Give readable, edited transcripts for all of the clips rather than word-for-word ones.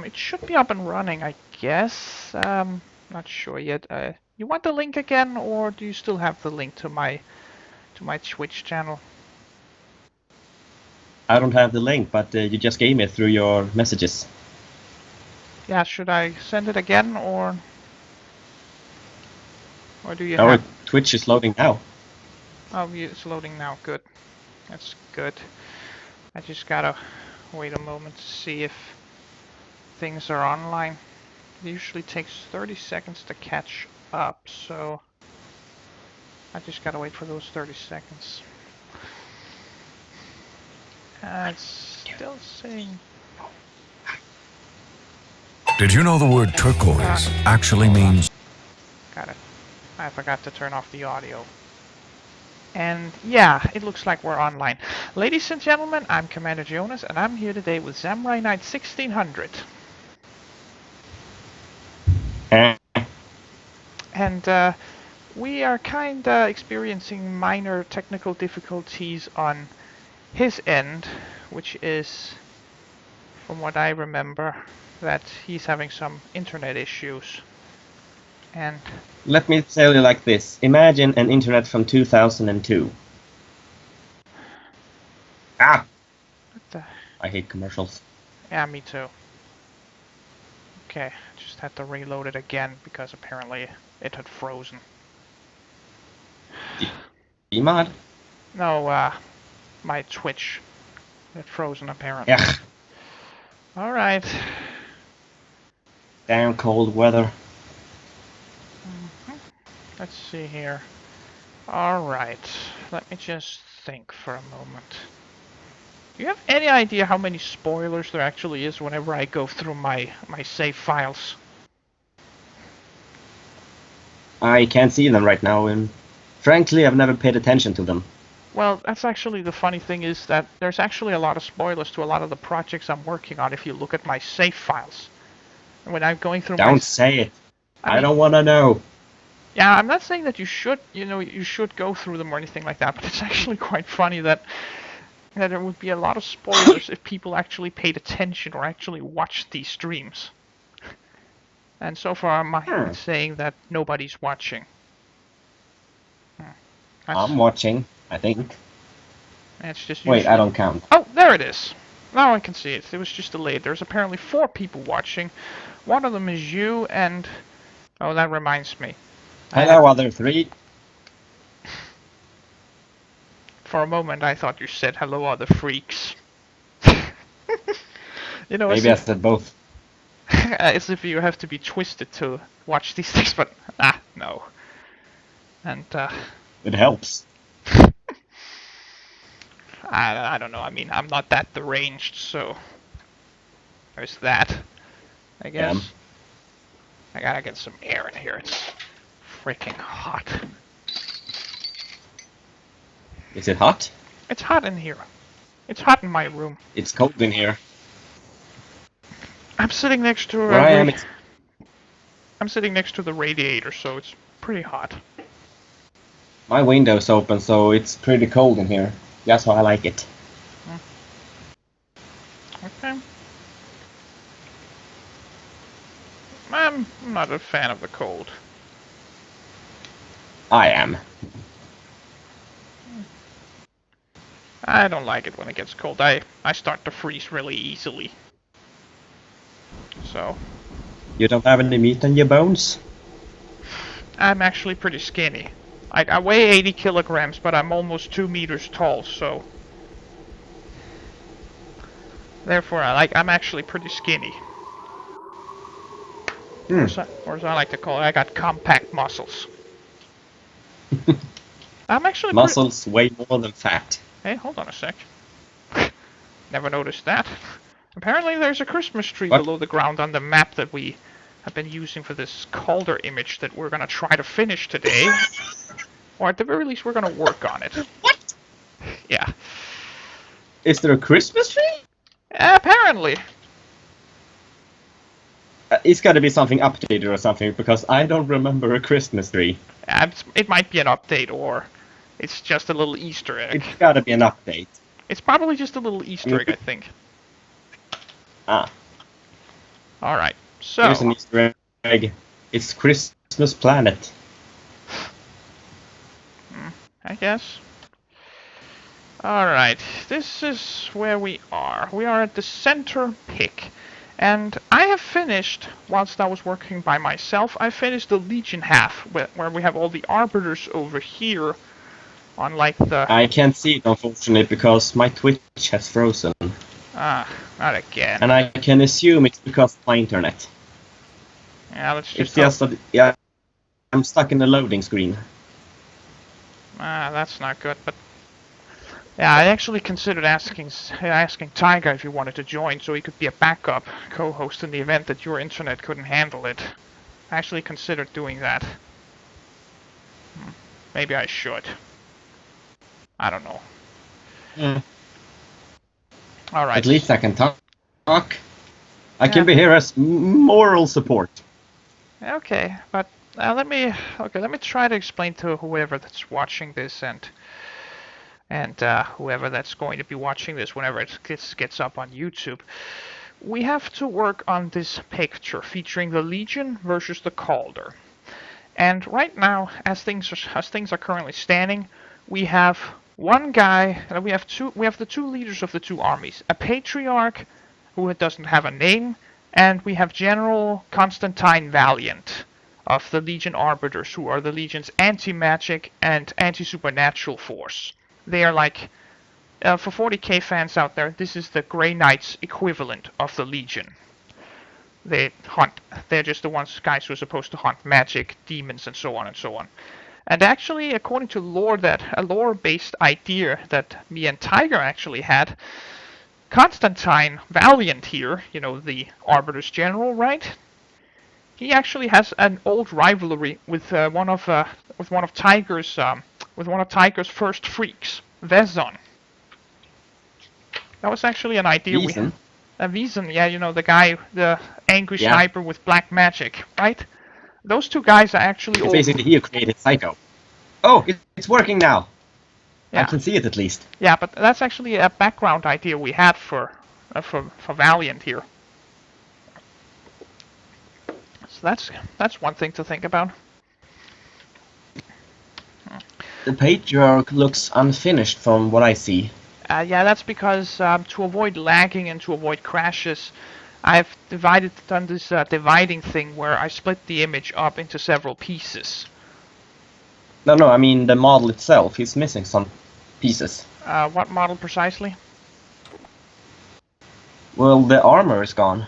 it should be up and running, I guess. Not sure yet. You want the link again, or do you still have the link to my Twitch channel? I don't have the link, but you just gave me through your messages. Yeah, should I send it again, or do you Our have? Twitch is loading now. Oh, it's loading now. Good. That's good. I just gotta wait a moment to see if things are online. It usually takes 30 seconds to catch up, so I just gotta wait for those 30 seconds. It's still saying... Did you know the word turquoise actually means... Got it. I forgot to turn off the audio. And yeah, it looks like we're online. Ladies and gentlemen, I'm Commander Jonas, and I'm here today with samuraiknight-1600. And we are kinda experiencing minor technical difficulties on his end, which is, from what I remember, that he's having some internet issues. And let me tell you like this. Imagine an internet from 2002. Ah! what the... I hate commercials. Yeah, me too. Okay, just had to reload it again because apparently it had frozen. Mod? No, my Twitch had frozen apparently. Yeah. Alright. Damn cold weather. Let's see here. Alright, let me just think for a moment. Do you have any idea how many spoilers there actually is whenever I go through my save files? I can't see them right now, and frankly, I've never paid attention to them. Well, that's actually the funny thing is that there's actually a lot of spoilers to a lot of the projects I'm working on if you look at my save files. And when I'm going through Don't say it. I mean, don't want to know. Yeah, I'm not saying that you should, you should go through them or anything like that, but it's actually quite funny that there would be a lot of spoilers if people actually paid attention or actually watched these streams. And so far I'm saying that nobody's watching. I'm watching, I think. It's just Wait, I don't count. Oh, there it is. Now I can see it. It was just delayed. There's apparently 4 people watching. One of them is you, and... Oh, that reminds me. Hello, other 3. For a moment, I thought you said hello, other freaks. Maybe I said both. As if you have to be twisted to watch these things, but no. And it helps. I don't know. I mean, I'm not that deranged, so there's that. I guess. Yeah. I gotta get some air in here. It's freaking hot. Is it hot? It's hot in here. It's hot in my room. It's cold in here. I'm sitting next to Where I am, I'm sitting next to the radiator, so it's pretty hot. My window's open, so it's pretty cold in here. That's how I like it. Okay. I'm not a fan of the cold. I am. I don't like it when it gets cold. I start to freeze really easily. So... You don't have any meat on your bones? I'm actually pretty skinny. I weigh 80 kilograms, but I'm almost 2 meters tall, so... Therefore, I'm actually pretty skinny. Or as I like to call it, I got compact muscles. I'm actually muscles weigh more than fat. Hey, hold on a sec. Never noticed that. Apparently there's a Christmas tree What? below the ground on the map that we have been using for this Calder image that we're gonna try to finish today. Or at the very least, we're gonna work on it. What? Yeah. Is there a Christmas tree? Apparently. It's gotta be something updated or something, because I don't remember a Christmas tree. It might be an update, or it's just a little Easter egg. It's gotta be an update. It's probably just a little Easter egg, I think. Ah. Alright, Here's an so... Easter egg. It's Christmas planet. I guess. Alright, this is where we are. We are at the center pick. And I have finished, whilst I was working by myself, I finished the Legion half, where we have all the Arbiters over here, on like the... I can't see it, unfortunately, because my Twitch has frozen. Ah, not again. And I can assume it's because of my internet. Yeah, let's It's just... just that, yeah, I'm stuck in the loading screen. Ah, that's not good, but... Yeah, I actually considered asking Tiger if he wanted to join, so he could be a backup co-host in the event that your internet couldn't handle it. I actually considered doing that. Maybe I should. I don't know. Yeah. Alright. At least I can talk. I can Yeah. be here as moral support. Okay, but let me try to explain to whoever that's watching this and whoever that's going to be watching this whenever it gets up on YouTube. We have to work on this picture featuring the Legion versus the Calder. And right now, as things are currently standing, we have one guy, we have the two leaders of the two armies, a Patriarch who doesn't have a name, and we have General Constantine Valiant of the Legion Arbiters, who are the Legion's anti-magic and anti-supernatural force. They are like, for 40k fans out there, this is the Grey Knights equivalent of the Legion. They're just the guys who are supposed to hunt magic, demons, and so on and so on. And actually, according to a lore-based idea that me and Tiger actually had, Constantine Valiant here, you know, the Arbiter's General, right? He actually has an old rivalry with one of Tiger's first freaks, Vezon. That was actually an idea we had. Vezon, yeah, you know, the guy, the angry sniper with black magic, right? Those two guys are actually old. Basically, he created Psycho. Oh, it's working now. Yeah. I can see it at least. Yeah, but that's actually a background idea we had for Valiant here. So that's one thing to think about. The Patriarch looks unfinished from what I see. Yeah, that's because to avoid lagging and to avoid crashes, I've done this dividing thing where I split the image up into several pieces. No, I mean the model itself. He's missing some pieces. What model precisely? Well, the armor is gone.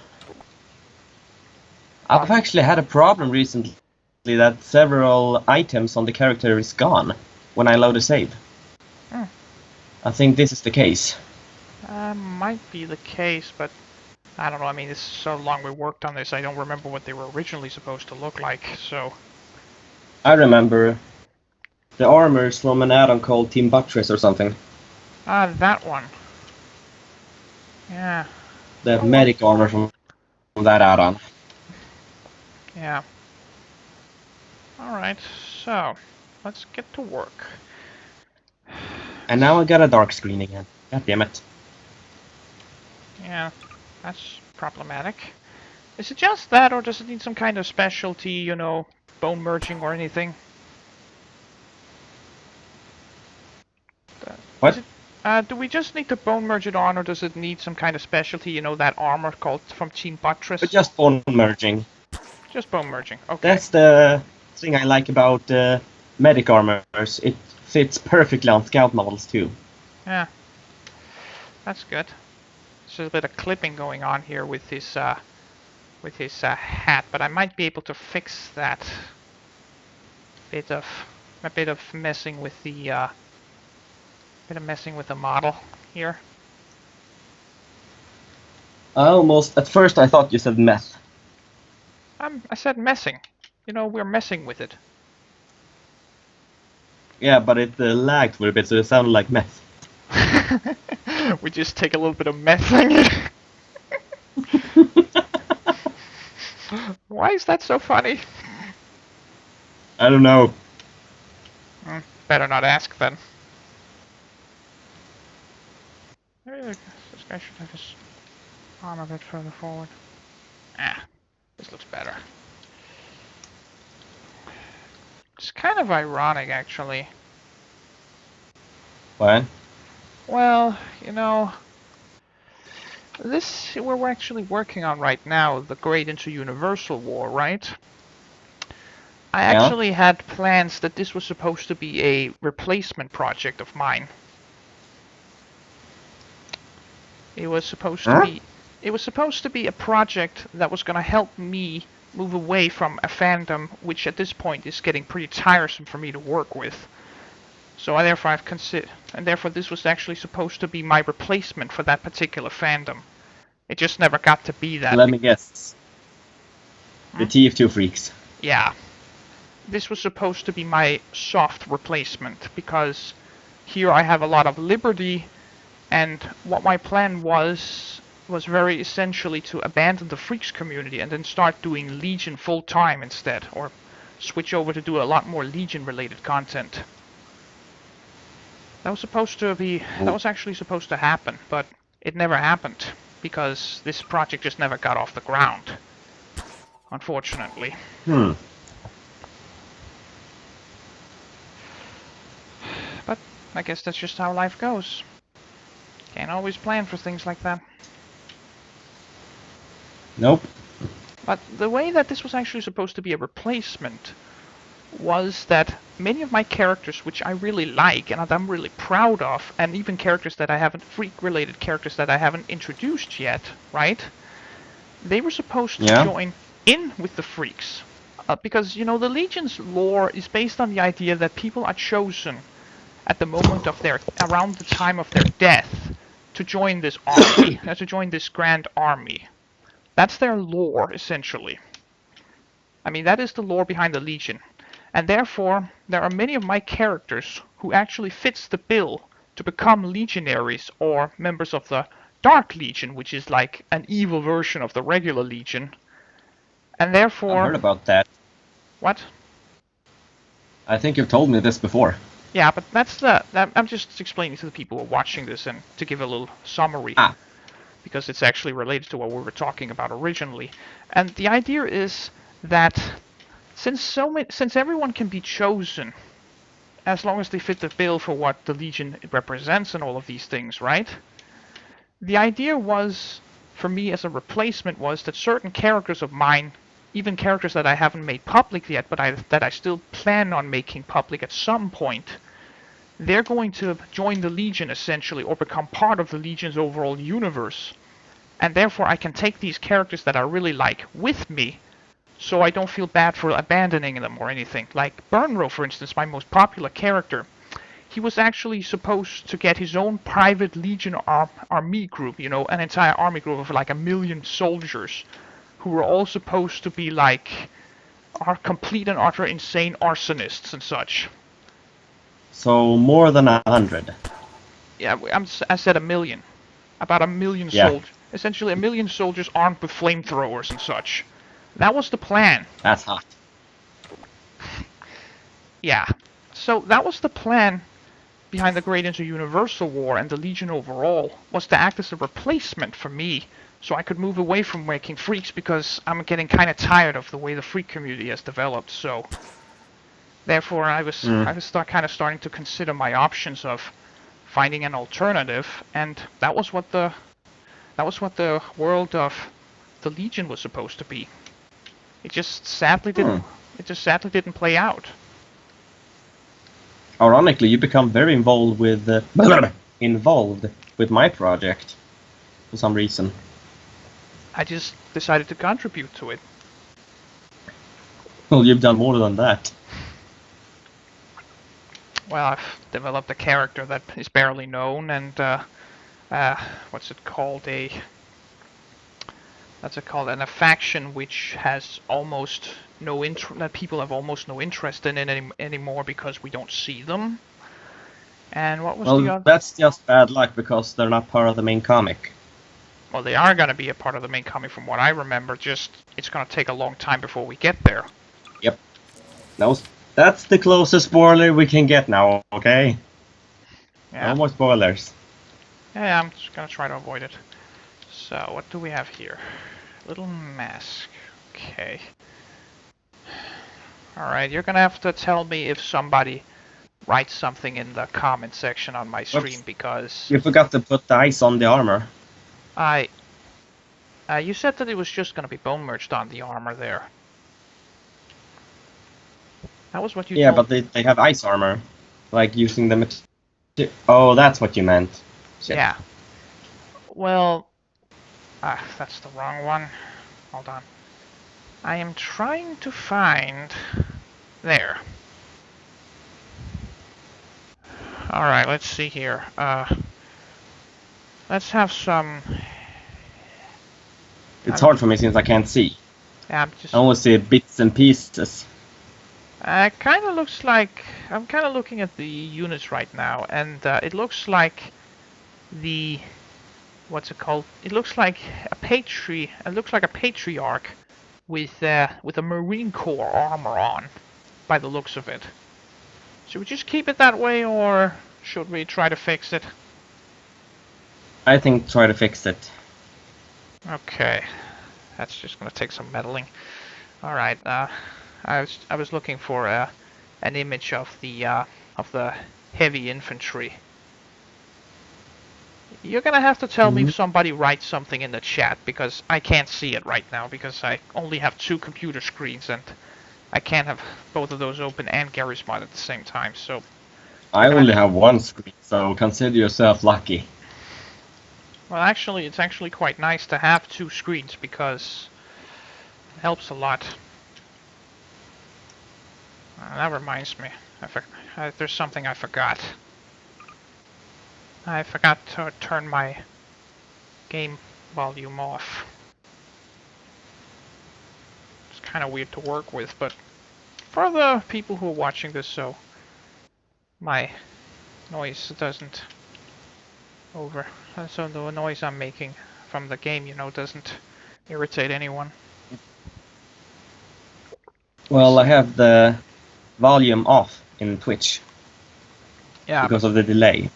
I've actually had a problem recently that several items on the character is gone when I load a save. I think this is the case. Might be the case, but I don't know. I mean, it's so long we worked on this, I don't remember what they were originally supposed to look like, so... I remember the armors from an add-on called Team Buttress or something. Ah, that one. Yeah. The medic armor from that add-on. Yeah. Alright, so let's get to work. And now I got a dark screen again. God damn it. Yeah, that's problematic. Is it just that, or does it need some kind of specialty, you know, bone merging or anything? What? Do we just need to bone merge it on, or does it need some kind of specialty, you know, that armor called from Team Buttress? But just bone merging. Just bone merging, okay. That's the thing I like about medic armors. It fits perfectly on scout models too. Yeah, that's good. There's a bit of clipping going on here with his hat, but I might be able to fix that. A bit of messing with the model here. At first I thought you said meth. I said messing. You know, we're messing with it. Yeah, but it lagged for a bit, so it sounded like meth. We just take a little bit of messing it. Why is that so funny? I don't know. Better not ask then. Maybe this guy should have his arm a bit further forward. Ah. This looks better. It's kind of ironic, actually. What? Well, you know, this we're actually working on right now, the Great Inter-Universal War, right? I Yeah? actually had plans that this was supposed to be a replacement project of mine. It was supposed to Huh? be a project that was going to help me move away from a fandom which at this point is getting pretty tiresome for me to work with. So therefore this was actually supposed to be my replacement for that particular fandom. It just never got to be that. Let me guess. The TF2 freaks. Yeah. This was supposed to be my soft replacement because here I have a lot of liberty, and what my plan was very essentially to abandon the Freaks community and then start doing Legion full time instead, or switch over to do a lot more Legion related content. That was actually supposed to happen, but it never happened because this project just never got off the ground, unfortunately. But I guess that's just how life goes. Can't always plan for things like that. Nope. But the way that this was actually supposed to be a replacement was that many of my characters, which I really like and that I'm really proud of, and even characters that I haven't, freak-related characters that I haven't introduced yet, right? They were supposed to join in with the Freaks. Because, you know, the Legion's lore is based on the idea that people are chosen at the moment of around the time of their death, to join this army, to join this grand army. That's their lore, essentially. I mean, that is the lore behind the Legion. And therefore, there are many of my characters who actually fits the bill to become legionaries or members of the Dark Legion, which is like an evil version of the regular Legion. And therefore... I've heard about that. What? I think you've told me this before. Yeah, but I'm just explaining to the people who are watching this and to give a little summary. Because it's actually related to what we were talking about originally. And the idea is that since everyone can be chosen, as long as they fit the bill for what the Legion represents and all of these things, right? The idea was, for me as a replacement, was that certain characters of mine, even characters that I haven't made public yet, but that I still plan on making public at some point, they're going to join the Legion, essentially, or become part of the Legion's overall universe. And therefore I can take these characters that I really like with me, so I don't feel bad for abandoning them or anything. Like Burnrow, for instance, my most popular character. He was actually supposed to get his own private Legion army group, you know, an entire army group of like 1 million soldiers, who were all supposed to be like complete and utter insane arsonists and such. So more than 100. Yeah, I said 1 million. About 1 million soldiers. Essentially 1 million soldiers armed with flamethrowers and such. That was the plan. That's hot. Yeah. So that was the plan behind the Great Inter-Universal War and the Legion overall, was to act as a replacement for me, so I could move away from making Freaks, because I'm getting kind of tired of the way the Freak community has developed. So therefore I was kind of starting to consider my options of finding an alternative, and that was what the world of the Legion was supposed to be. It just sadly didn't play out. Ironically, you become very involved with my project for some reason. I just decided to contribute to it. Well, you've done more than that. Well, I've developed a character that is barely known, and what's it called? A faction which has almost no that people have almost no interest in it anymore because we don't see them. And what was the other? That's just bad luck because they're not part of the main comic. Well, they are going to be a part of the main comic from what I remember, just it's going to take a long time before we get there. Yep. That's the closest spoiler we can get now, okay? Yeah. No more spoilers. Yeah, I'm just going to try to avoid it. So, what do we have here? Little mask. Okay. Alright, you're gonna have to tell me if somebody writes something in the comment section on my stream, Oops. because You forgot to put the ice on the armor. you said that it was just gonna be bone merged on the armor there. That was what you Yeah, told but they have ice armor. Like using the material. Oh, that's what you meant. Shit. Yeah. Well, that's the wrong one. Hold on. I am trying to find... There. Alright, let's see here. Let's have some... It's hard for me since I can't see. Yeah, I only see bits and pieces. kind of looks like... I'm kind of looking at the units right now, and it looks like the... What's it called? It looks like a patriarch with a Marine Corps armor on, by the looks of it. Should we just keep it that way, or should we try to fix it? I think try to fix it. Okay, that's just gonna take some meddling. All right, I was looking for an image of the heavy infantry. You're gonna have to tell me if somebody writes something in the chat, because I can't see it right now because I only have 2 computer screens and I can't have both of those open and Garry's mod at the same time. So I only have 1 screen, so consider yourself lucky. well, actually, it's actually quite nice to have 2 screens because it helps a lot. That reminds me, there's something I forgot. I forgot to turn my game volume off. It's kind of weird to work with, but for the people who are watching this, so my noise doesn't so the noise I'm making from the game, doesn't irritate anyone. Well, I have the volume off in Twitch. Yeah, because of the delay.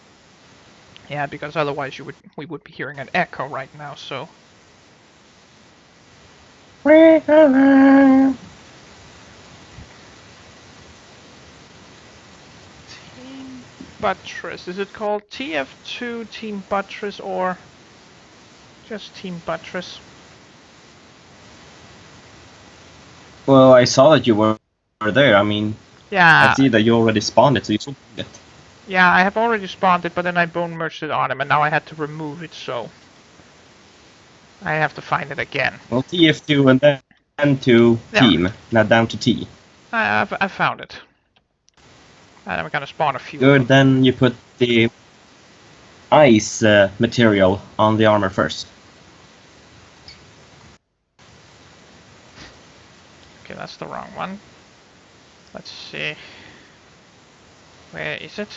Yeah, because otherwise we would be hearing an echo right now, so... Team Buttress. Is it called TF2 Team Buttress or just Team Buttress? Well, I saw that you were there. I mean, Yeah. I see that you already spawned it, so you should do it. Yeah, I have already spawned it, but then I bone merged it on him, and now I had to remove it, so I have to find it again. Well, TF2 and then to Team, now down to T. I found it. And I'm gonna spawn a few. Good, then you put the ice material on the armor first. Okay, that's the wrong one. Let's see. Where is it?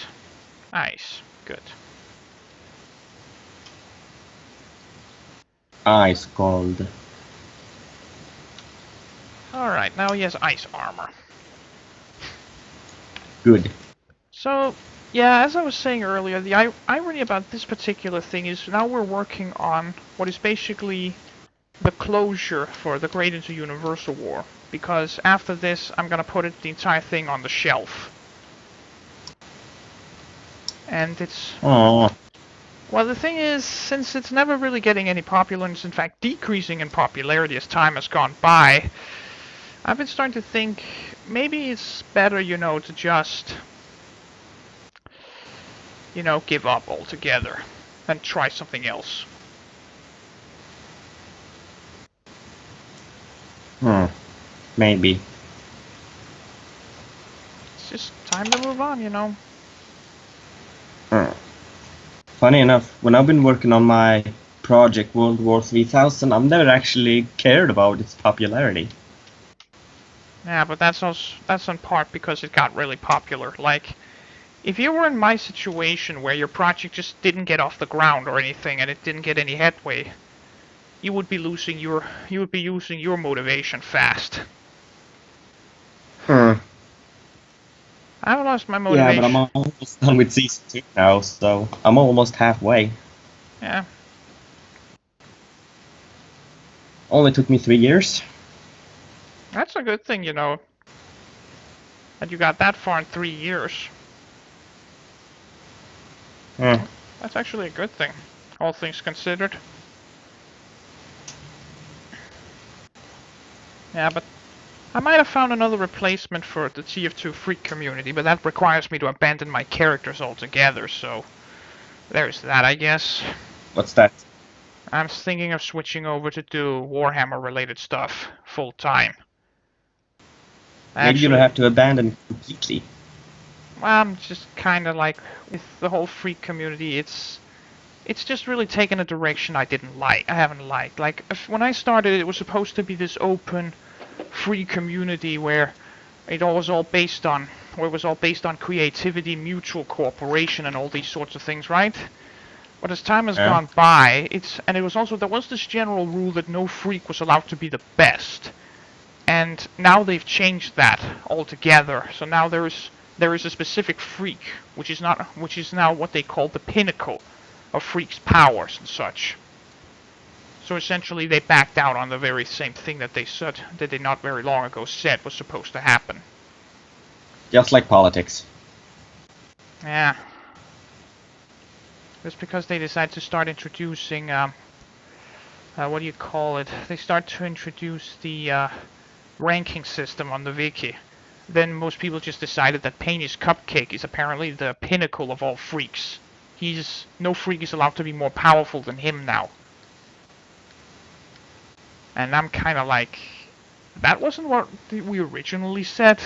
Ice. Good. Ice gold. Alright, now he has ice armor. Good. So, yeah, as I was saying earlier, the irony about this particular thing is now we're working on what is basically the closure for the Great Inter-Universal War. Because after this, I'm gonna put the entire thing on the shelf. And it's... Aww. Well, the thing is, since it's never really getting any popular, and it's in fact decreasing in popularity as time has gone by, I've been starting to think maybe it's better, to just, give up altogether and try something else. Maybe. It's just time to move on, Funny enough, when I've been working on my project World War 3000, I've never actually cared about its popularity. Yeah, but that's in part because it got really popular. Like, if you were in my situation where your project just didn't get off the ground or anything and it didn't get any headway, you would be losing your motivation fast. I've lost my motivation. Yeah, but I'm almost done with season 2 now, so I'm almost halfway. Yeah. Only took me 3 years. that's a good thing, you know, that you got that far in 3 years. Hmm. That's actually a good thing, all things considered. Yeah, but I might have found another replacement for the TF2 Freak community, but that requires me to abandon my characters altogether, so there's that, I guess. What's that? I'm thinking of switching over to do Warhammer-related stuff full-time. Maybe you don't have to abandon it completely. Well, I'm just kind of like, with the whole Freak community, it's just really taken a direction I haven't liked. Like, when I started, it was supposed to be this open, free community where it was all based on creativity, mutual cooperation, and all these sorts of things, right? But as time has gone by, there was this general rule that no freak was allowed to be the best, and now they've changed that altogether. So now there is a specific freak, which is now what they call the pinnacle of freaks' powers and such. So essentially, they backed out on the very same thing that they not very long ago said was supposed to happen. Just like politics. Yeah. Just because they decide to start introducing, what do you call it? They start to introduce the ranking system on the wiki. Then most people just decided that Penny's Cupcake is apparently the pinnacle of all freaks. No freak is allowed to be more powerful than him now. And I'm kind of like, that wasn't what we originally said.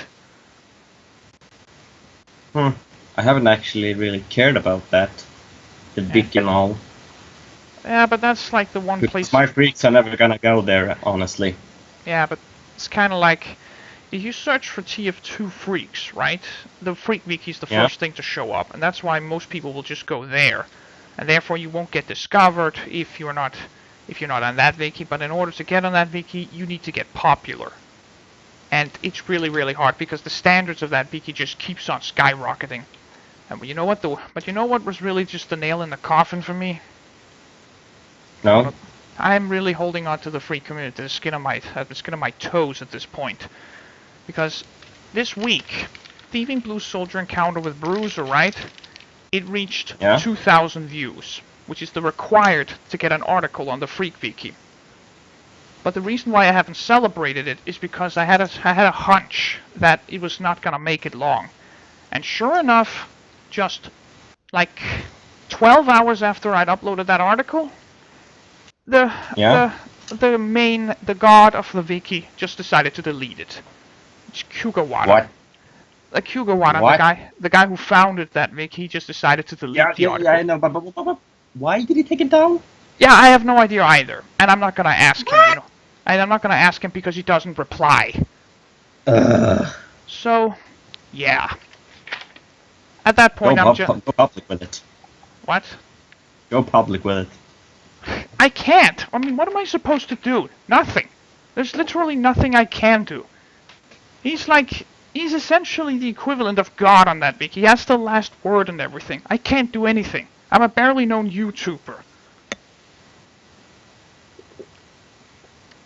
I haven't actually really cared about that. The big and all. Yeah, but that's like the one place... My freaks are never gonna go there, honestly. Yeah, but it's kind of like, if you search for TF2 freaks, right? The freak wiki is the first thing to show up, and that's why most people will just go there. And therefore you won't get discovered if you're not on that wiki, but in order to get on that wiki, you need to get popular. And it's really, really hard, because the standards of that wiki just keeps on skyrocketing. And you know what was really just the nail in the coffin for me? No? I'm really holding on to the free community, the skin of my toes at this point. Because this week, Thieving Blue Soldier encounter with Bruiser, right? It reached 2,000 views, which is the required to get an article on the Freak Wiki. But the reason why I haven't celebrated it is because I had a hunch that it was not gonna make it long. And sure enough, just like 12 hours after I'd uploaded that article, the god of the wiki just decided to delete it. It's Kugawara. What? Kugawara, the guy who founded that wiki, just decided to delete the article. Yeah, I know, but why did he take it down? Yeah, I have no idea either, and I'm not gonna ask him. You know, and I'm not gonna ask him because he doesn't reply. So, yeah. At that point, go public with it. What? Go public with it. I can't. I mean, what am I supposed to do? Nothing. There's literally nothing I can do. He's essentially the equivalent of God on that wiki. He has the last word and everything. I can't do anything. I'm a barely known YouTuber.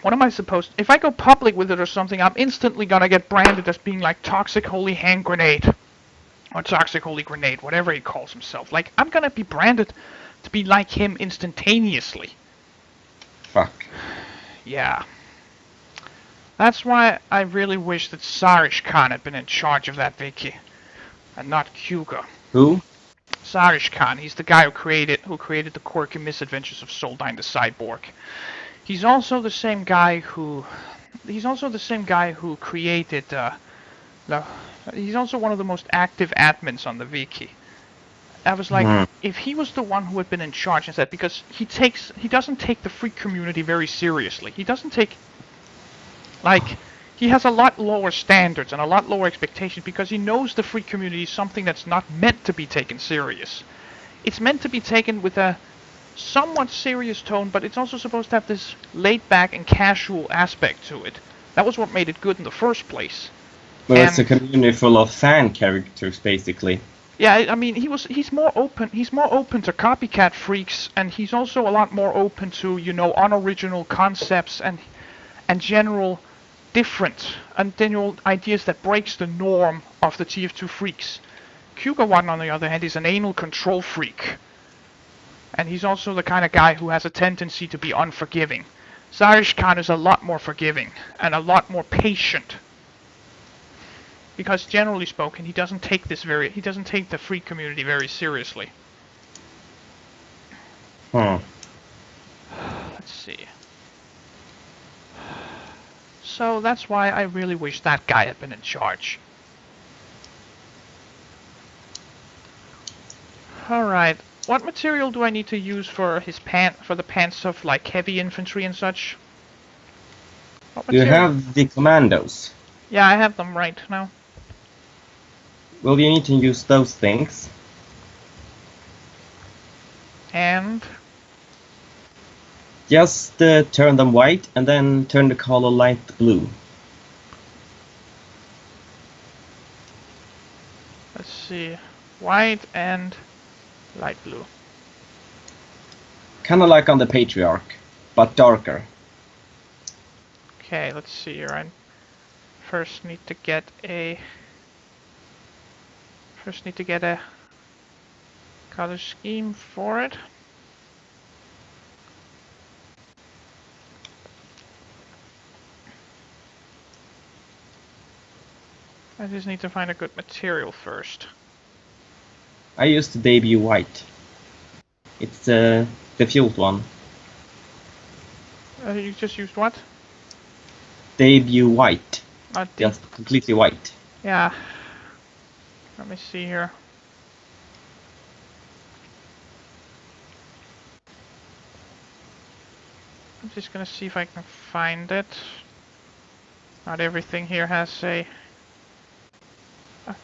What am I supposed to... If I go public with it or something, I'm instantly gonna get branded as being like Toxic Holy Hand Grenade. Or Toxic Holy Grenade, whatever he calls himself. Like, I'm gonna be branded to be like him instantaneously. Fuck. Yeah. That's why I really wish that Sarish Khan had been in charge of that wiki. And not Kuga. Who? Sarish Khan. He's the guy who created the quirky misadventures of Soldine the Cyborg. He's also the same guy who created he's also one of the most active admins on the wiki. I was like, if he was the one who had been in charge instead, because he doesn't take the freak community very seriously. He doesn't take, like, he has a lot lower standards and a lot lower expectations because he knows the freak community is something that's not meant to be taken serious. It's meant to be taken with a somewhat serious tone, but it's also supposed to have this laid-back and casual aspect to it. That was what made it good in the first place. Well, it's a community full of fan characters, basically. Yeah, I mean, he's more open. He's more open to copycat freaks, and he's also a lot more open to, you know, unoriginal concepts and general different and general ideas that breaks the norm of the TF2 freaks. Kuga-1, on the other hand, is an anal control freak. And he's also the kind of guy who has a tendency to be unforgiving. Zarish Khan is a lot more forgiving and a lot more patient. Because generally spoken, he doesn't take the freak community very seriously. Hmm. Let's see. So that's why I really wish that guy had been in charge. Alright, what material do I need to use for his for the pants of like heavy infantry and such? You have the commandos. Yeah, I have them right now. Well, you need to use those things. And just turn them white and then turn the color light blue. Let's see, white and light blue. Kind of like on the Patriarch, but darker. Okay, let's see here. I first need to get a color scheme for it. I just need to find a good material first. I used the debut white. It's the fueled one. You just used what? Debut white. Not Just completely white. Yeah. Let me see here. I'm just gonna see if I can find it. Not everything here has a...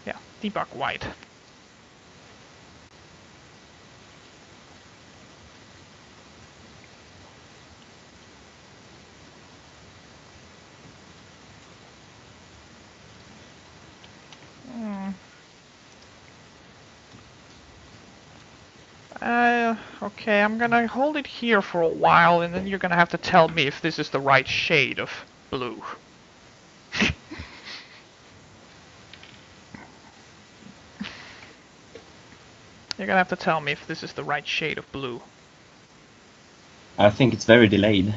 yeah, debug white. Okay, I'm gonna hold it here for a while, and then you're gonna have to tell me if this is the right shade of blue. You're gonna have to tell me if this is the right shade of blue. I think it's very delayed.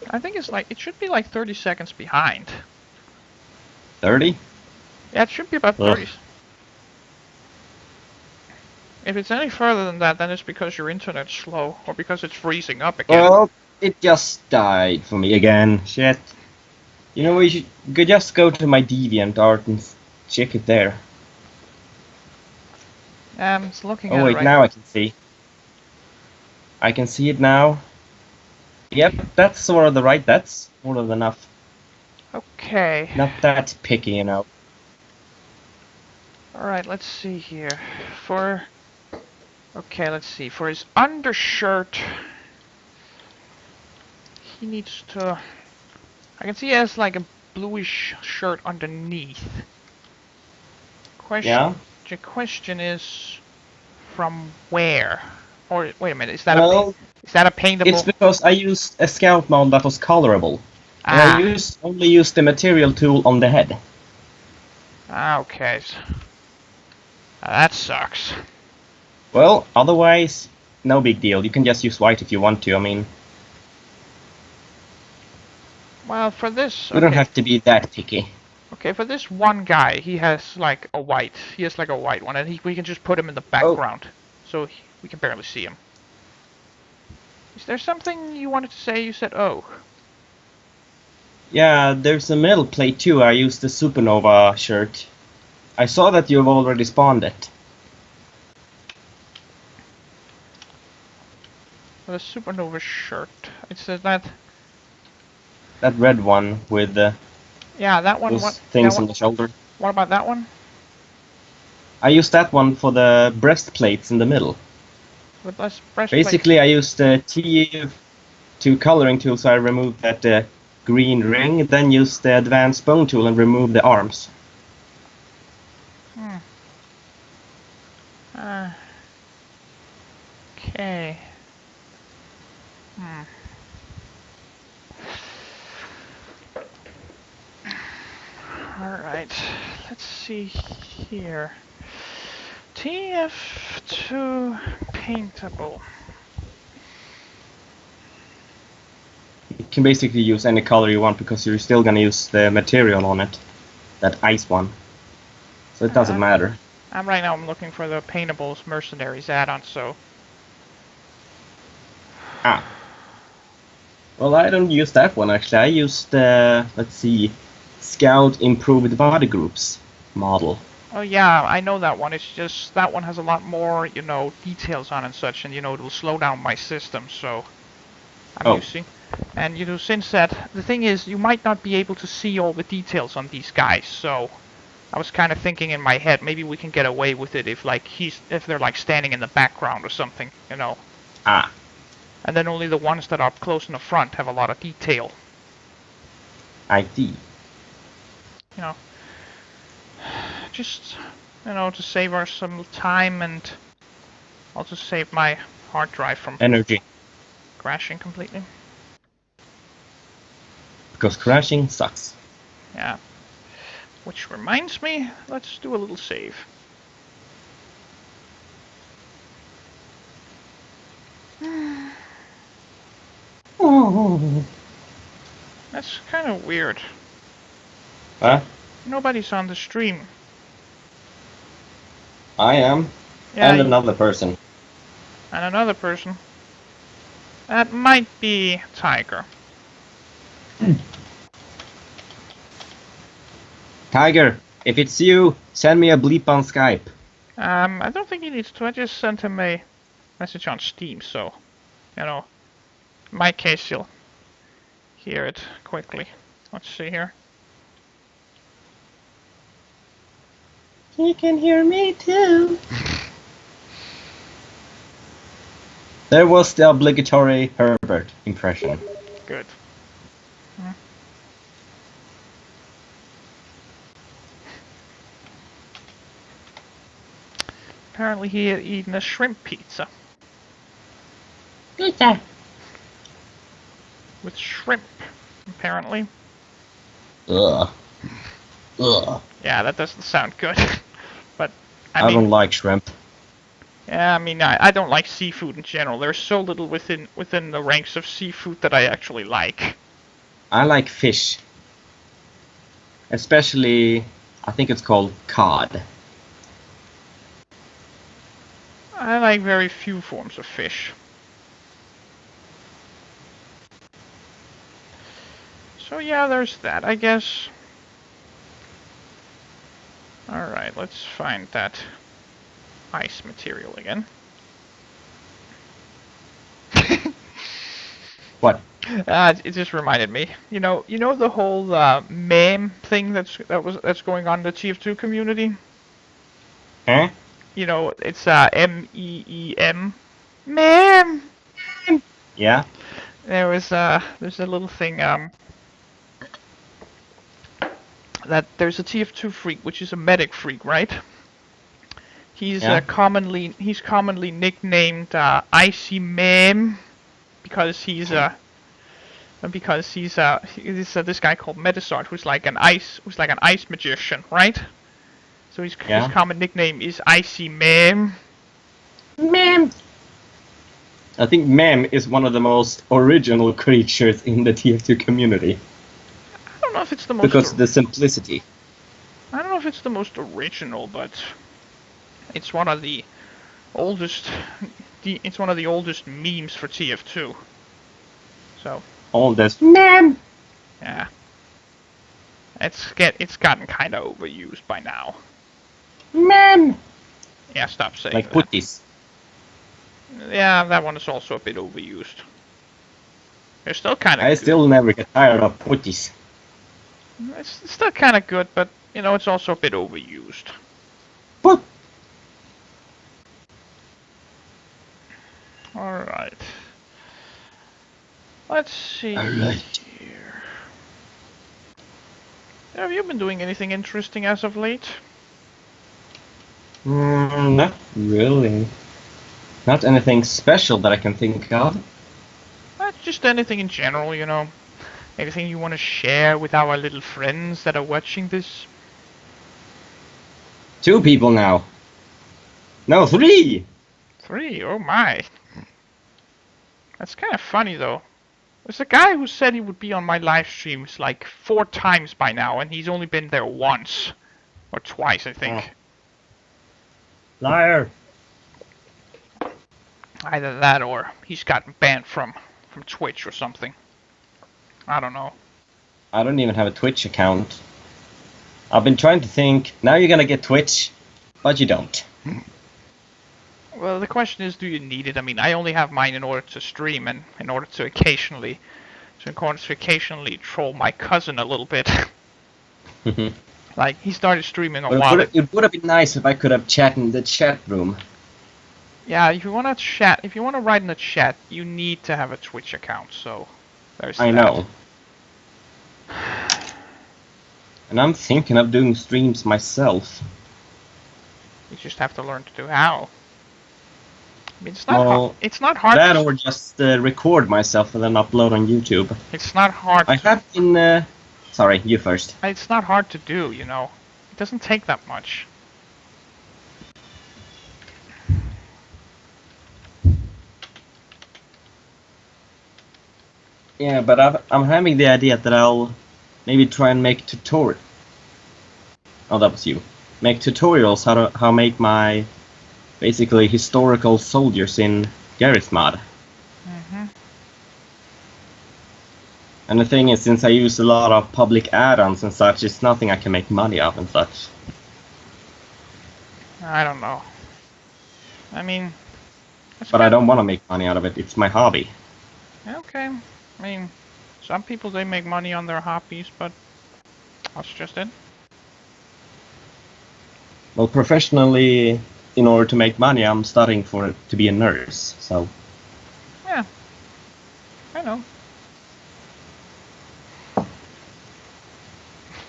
I think it's like, it should be like 30 seconds behind. 30? Yeah, it should be about 30. If it's any further than that, then it's because your internet's slow, or because it's freezing up again. Well, it just died for me again. Shit. You know, we could just go to my DeviantArt and check it there. It's looking at it Oh wait, right now I can see. I can see it now. Yep, that's sort of the right. That's more than enough. Okay. Not that picky, you know. Alright, let's see here. Okay, let's see. For his undershirt, he needs to... I can see he has like a bluish shirt underneath. Yeah? The question is, from where? Or wait a minute, is that a paintable? It's because I used a scout mount that was colorable. And I only used the material tool on the head. Okay. That sucks. Well, otherwise, no big deal. You can just use white if you want to, I mean... Well, for this... You don't have to be that picky. Okay, for this one guy, he has like a white. He has like a white one, and we can just put him in the background, so we can barely see him. Is there something you wanted to say? You said, oh. Yeah, there's a metal plate too. I used the Supernova shirt. I saw that you've already spawned it. The Supernova shirt. It says that... That red one with yeah, that one. those things on the shoulder. What about that one? I used that one for the breastplates in the middle. With less breastplate. Basically, I used the TF2 coloring tool, so I removed that green ring, then used the advanced bone tool and removed the arms. Okay. Alright, let's see here. TF2 paintable. You can basically use any color you want because you're still gonna use the material on it. That ice one. So it doesn't matter. Right now I'm looking for the Paintables Mercenaries add-on, so... Ah. Well, I don't use that one actually. I used, let's see, Scout Improved Body Groups model. Oh yeah, I know that one. It's just that one has a lot more, you know, details on it and such, and you know, it'll slow down my system, so I'm using. And you know, since that, the thing is, you might not be able to see all the details on these guys, so I was kind of thinking in my head, maybe we can get away with it if like if they're like standing in the background or something, you know. Ah. And then only the ones that are up close in the front have a lot of detail. I see. You know, just, you know, to save us some time, and also save my hard drive from energy crashing completely. Because crashing sucks. Yeah. Which reminds me, let's do a little save. That's kind of weird. Huh? Nobody's on the stream. I am. Yeah, and another person. And another person. That might be Tiger. Tiger, if it's you, send me a bleep on Skype. I don't think he needs to. I just sent him a message on Steam, so, you know, in my case, you'll hear it quickly. Let's see here. He can hear me too. There was the obligatory Herbert impression. Good. Apparently he had eaten a shrimp pizza. Pizza. With shrimp, apparently. Ugh. Ugh. Yeah, that doesn't sound good. But, I I mean, don't like shrimp. Yeah, I mean, I don't like seafood in general. There's so little within the ranks of seafood that I actually like. I like fish. Especially, I think it's called cod. I like very few forms of fish. So yeah, there's that, I guess. Alright, let's find that ice material again. What? It just reminded me. You know the whole meme thing that's going on in the TF2 community. Huh? You know, it's MEEM. Meme. Yeah. There's a little thing that there's a TF2 freak, which is a medic freak, right? He's commonly nicknamed Icy Meme because he's this guy called Metasart who's like an ice magician, right? So his common nickname is Icy Meme. Meme. I think Meme is one of the most original creatures in the TF2 community. I don't know if it's the most because of the simplicity. I don't know if it's the most original, but it's one of the oldest. It's one of the oldest memes for TF2. So. Oldest meme. Yeah. It's gotten kind of overused by now. Meme. Yeah, stop saying like that. putties. Yeah, that one is also a bit overused. They're still kind of. I still never get tired of putties. It's still kind of good, but you know, it's also a bit overused. But. All right. Let's see here. Have you been doing anything interesting as of late? Not really. Not anything special that I can think of. Just anything in general, you know. Anything you want to share with our little friends that are watching this? 2 people now. No, 3! 3, oh my. That's kind of funny though. There's a guy who said he would be on my live streams like 4 times by now, and he's only been there once. Or twice, I think. Oh. Liar! Either that or he's gotten banned from Twitch or something. I don't know. I don't even have a Twitch account. I've been trying to think, now you're gonna get Twitch, but you don't. Well, the question is, do you need it? I mean, I only have mine in order to stream and in order to occasionally troll my cousin a little bit. Like, he started streaming a while ago. It would have been nice if I could have chat in the chat room. Yeah, if you want to chat, if you want to write in the chat, you need to have a Twitch account, so there's that. I know. And I'm thinking of doing streams myself. You just have to learn to do how. I mean, it's not hard. That or just record myself and then upload on YouTube. It's not hard. I have been. Sorry, you first. It's not hard to do, you know. It doesn't take that much. Yeah, but I'm having the idea that I'll maybe try and make tutorial. Oh, that was you. Make tutorials how make my basically historical soldiers in Garry's mod. And the thing is, since I use a lot of public add-ons and such, it's nothing I can make money of and such. I don't know. I mean... But I don't want to make money out of it, it's my hobby. Okay. I mean, some people, they make money on their hobbies, but that's just it. Well, professionally, in order to make money, I'm studying to be a nurse, so... Yeah. I know.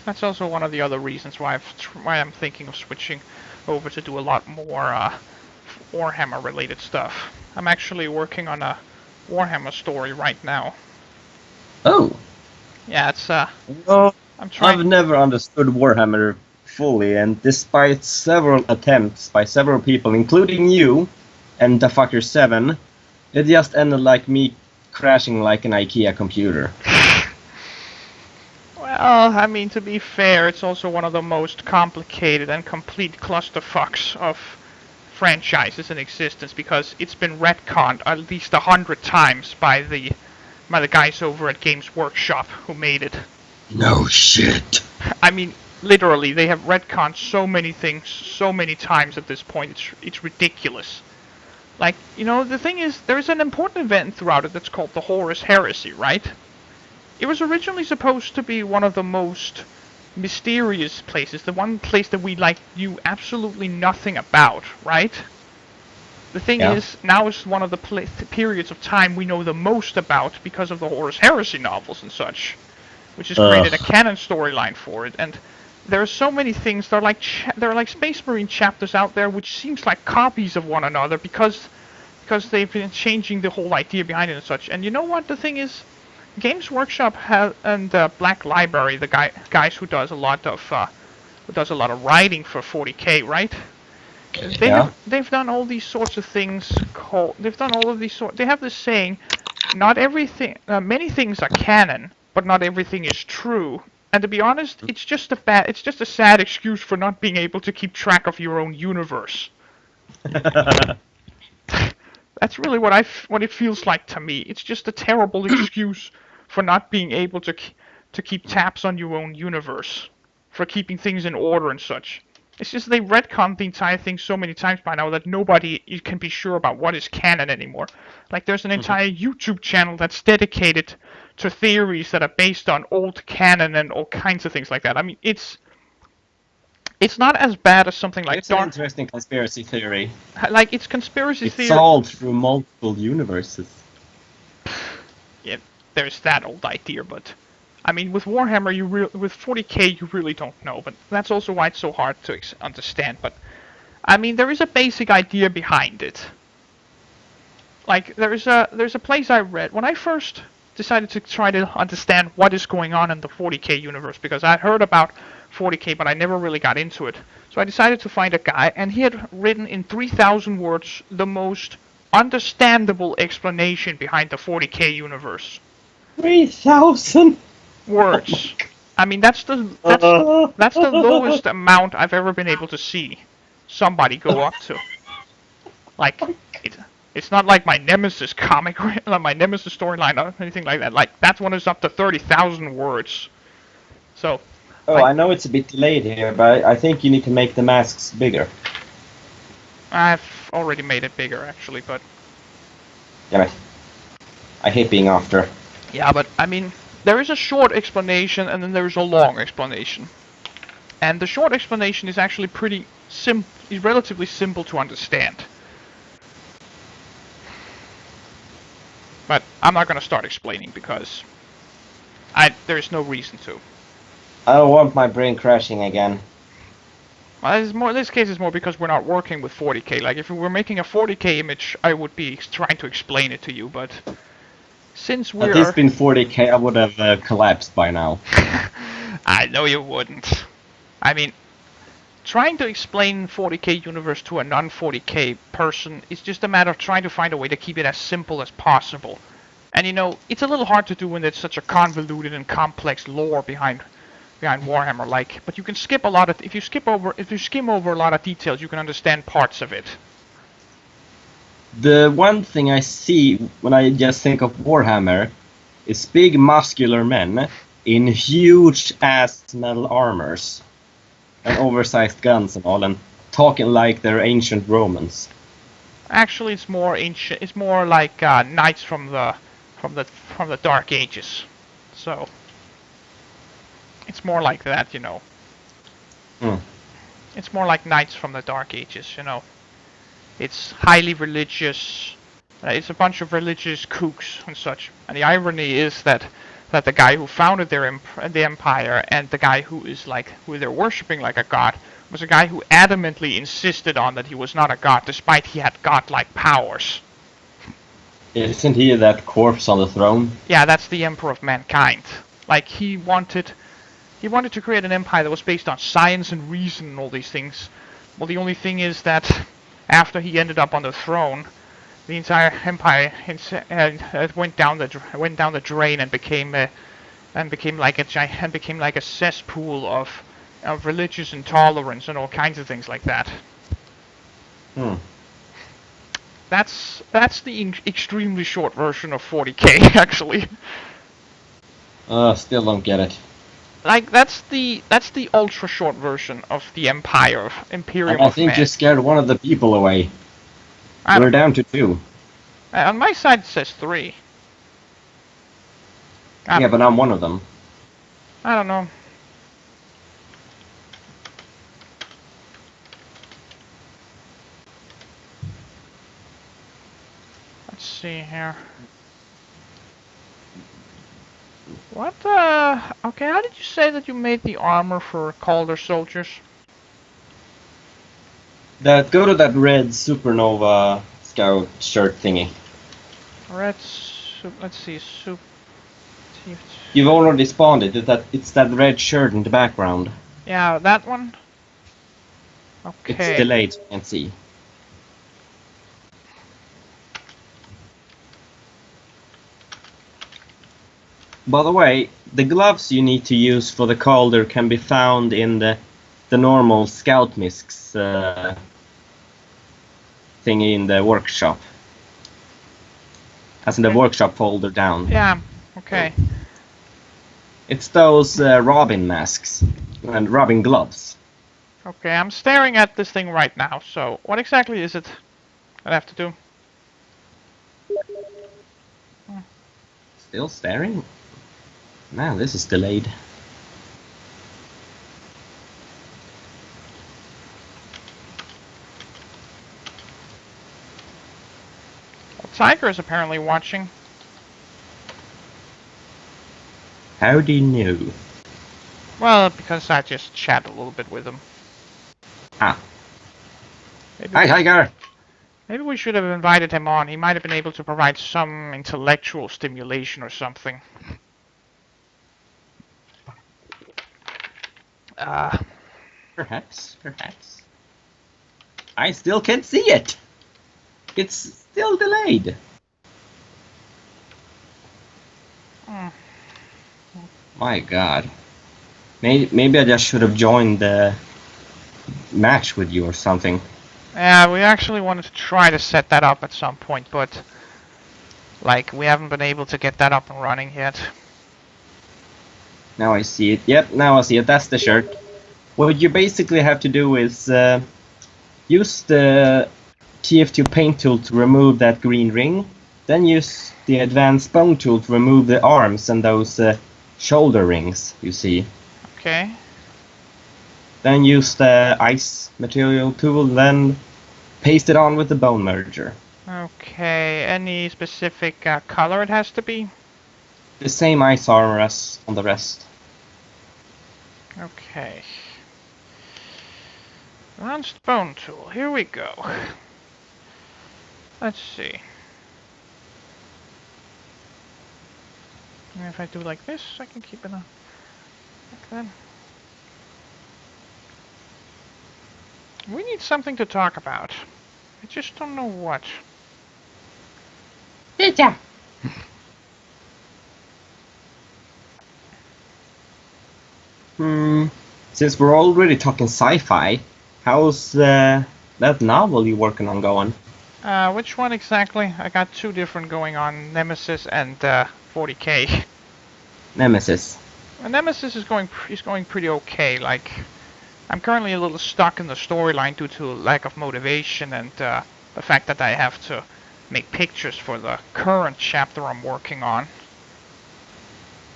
That's also one of the other reasons why I'm thinking of switching over to do a lot more Warhammer related stuff. I'm actually working on a Warhammer story right now. Oh. Yeah, it's Well, I'm trying. I've never understood Warhammer fully, and despite several attempts by several people, including you and the fucker 7, it just ended like me crashing like an IKEA computer. Well, I mean, to be fair, it's also one of the most complicated and complete clusterfucks of franchises in existence, because it's been retconned at least 100 times by the guys over at Games Workshop who made it. No shit. I mean, literally, they have retconned so many things so many times at this point. It's ridiculous. Like, you know, the thing is, there's an important event throughout it that's called the Horus Heresy, right? It was originally supposed to be one of the most mysterious places, the one place that we knew absolutely nothing about, right? The thing is, now is one of the periods of time we know the most about because of the Horus Heresy novels and such, which has created a canon storyline for it. And there are so many things. There are like Space Marine chapters out there which seems like copies of one another because they've been changing the whole idea behind it and such. And you know what the thing is? Games Workshop and Black Library, the guys who does a lot of writing for 40K, right? They've done all these sorts of things. They have this saying, not everything, many things are canon, but not everything is true. And to be honest, it's just a sad excuse for not being able to keep track of your own universe. That's really what it feels like to me. It's just a terrible excuse for not being able to keep tabs on your own universe, for keeping things in order and such. It's just they retconned the entire thing so many times by now that nobody can be sure about what is canon anymore. Like, there's an entire YouTube channel that's dedicated to theories that are based on old canon and all kinds of things like that. I mean, it's not as bad as something like It's an interesting conspiracy theory. Like, it's conspiracy theory. It's solved through multiple universes. Yeah, there's that old idea, but I mean, with Warhammer, with 40K, you really don't know. But that's also why it's so hard to understand. But I mean, there is a basic idea behind it. Like, there's a place I read when I first decided to try to understand what is going on in the 40K universe, because I heard about 40k, but I never really got into it. So I decided to find a guy, and he had written in 3,000 words the most understandable explanation behind the 40k universe. 3,000 words. I mean, that's the lowest amount I've ever been able to see somebody go up to. Like, it's not like my Nemesis comic, or my Nemesis storyline, or anything like that. Like, that one is up to 30,000 words. So. Oh, like, I know it's a bit delayed here, but I think you need to make the masks bigger. I've already made it bigger, actually, but. Damn it. I hate being after. Yeah, but I mean, there is a short explanation and then there's a long explanation. And the short explanation is actually is relatively simple to understand. But I'm not going to start explaining because there's no reason to. I don't want my brain crashing again. Well, this case is more because we're not working with 40k. Like, if we were making a 40k image, I would be trying to explain it to you, but since we're... Had this been 40k, I would have collapsed by now. I know you wouldn't. I mean, trying to explain 40k universe to a non-40k person is just a matter of trying to find a way to keep it as simple as possible. And you know, it's a little hard to do when there's such a convoluted and complex lore behind Warhammer, like, but you can skip a lot of, if you skim over a lot of details, you can understand parts of it. The one thing I see when I just think of Warhammer is big muscular men in huge ass metal armors and oversized guns and all, and talking like they're ancient Romans. Actually, it's more ancient. It's more like knights from the Dark Ages. So it's more like that, you know. It's more like knights from the Dark Ages, you know. It's highly religious. It's a bunch of religious kooks and such. And the irony is that the guy who founded the empire and the guy who they're worshipping like a god was a guy who adamantly insisted on that he was not a god, despite he had godlike powers. Isn't he that corpse on the throne? Yeah, that's the Emperor of Mankind. Like, he wanted to create an empire that was based on science and reason and all these things. Well, the only thing is that after he ended up on the throne, the entire empire went down the drain and became like a cesspool of religious intolerance and all kinds of things like that. That's the extremely short version of 40k, actually. Still don't get it. Like, that's the ultra short version of the Empire, Imperium I of think Man. you scared one of the people away. We're down to 2. On my side it says 3. Yeah, but I'm one of them. I don't know. Let's see here. What, okay, how did you say that you made the armor for Calder soldiers? Go to that red supernova scout shirt thingy. Let's see, You've already spawned it. It's that red shirt in the background. Yeah, that one? Okay. It's delayed, so you can't see. By the way, the gloves you need to use for the Calder can be found in the normal Scout Misks thingy in the workshop. As in the workshop folder down. Yeah, okay. It's those Robin masks and Robin gloves. Okay, I'm staring at this thing right now, so what exactly is it I have to do? Still staring? Man, this is delayed. Well, Tiger is apparently watching. How do you know? Well, because I just chat a little bit with him. Ah. Hi, Tiger! Maybe we should have invited him on. He might have been able to provide some intellectual stimulation or something. Perhaps. I still can't see it. It's still delayed. My God. Maybe I just should have joined the match with you or something. Yeah, we actually wanted to try to set that up at some point, but like we haven't been able to get that up and running yet. Now I see it. Yep, now I see it. That's the shirt. What you basically have to do is use the TF2 paint tool to remove that green ring. Then use the advanced bone tool to remove the arms and those shoulder rings you see. Okay. Then use the ice material tool, then paste it on with the bone merger. Okay, any specific color it has to be? The same ice armor as on the rest. Okay. Advanced bone tool, here we go. Let's see. And if I do like this, I can keep it on like that. We need something to talk about. I just don't know what. Yeah. Since we're already talking sci-fi, how's that novel you're working on going? Which one exactly? I got two different going on, Nemesis and 40K. Nemesis. Nemesis is going pretty okay. Like, I'm currently a little stuck in the storyline due to lack of motivation and the fact that I have to make pictures for the current chapter I'm working on.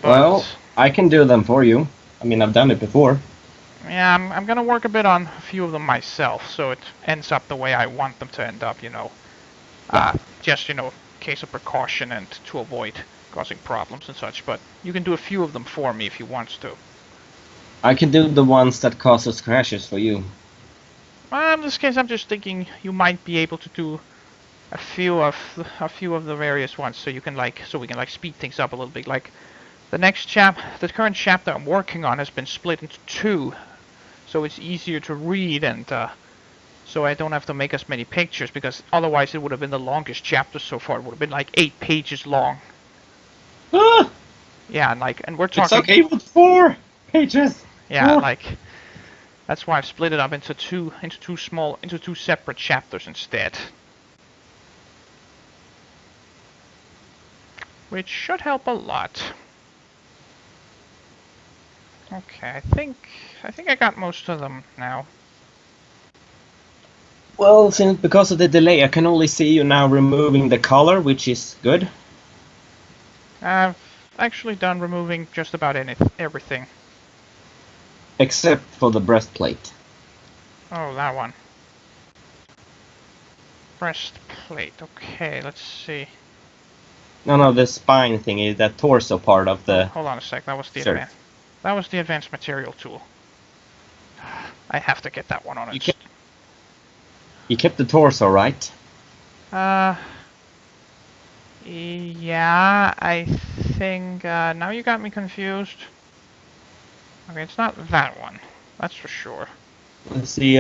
But, well, I can do them for you. I mean, I've done it before. Yeah, I'm gonna work a bit on a few of them myself, so it ends up the way I want them to end up, you know. Just, you know, case of precaution and to avoid causing problems and such, but you can do a few of them for me if you want to. I can do the ones that causes crashes for you. In this case, I'm just thinking you might be able to do a few of the various ones, so you can we can speed things up a little bit. Like the current chapter I'm working on has been split into two, so it's easier to read and so I don't have to make as many pictures, because otherwise it would have been the longest chapter so far. It would have been like 8 pages long. Ah! Yeah, and we're talking. It's okay with 4 pages. Yeah, that's why I've split it up into two separate chapters instead. Which should help a lot. Okay, I think I got most of them now. Well, because of the delay, I can only see you now removing the collar, which is good. I've actually done removing just about everything. Except for the breastplate. Oh, that one. Breastplate. Okay, let's see. No, the spine thingy, that torso part of the... Hold on a sec, that was the Sure. That was the advanced material tool. I have to get that one on it. You kept the torso, right? Yeah, I think, now you got me confused. Okay, it's not that one. That's for sure. Let's see,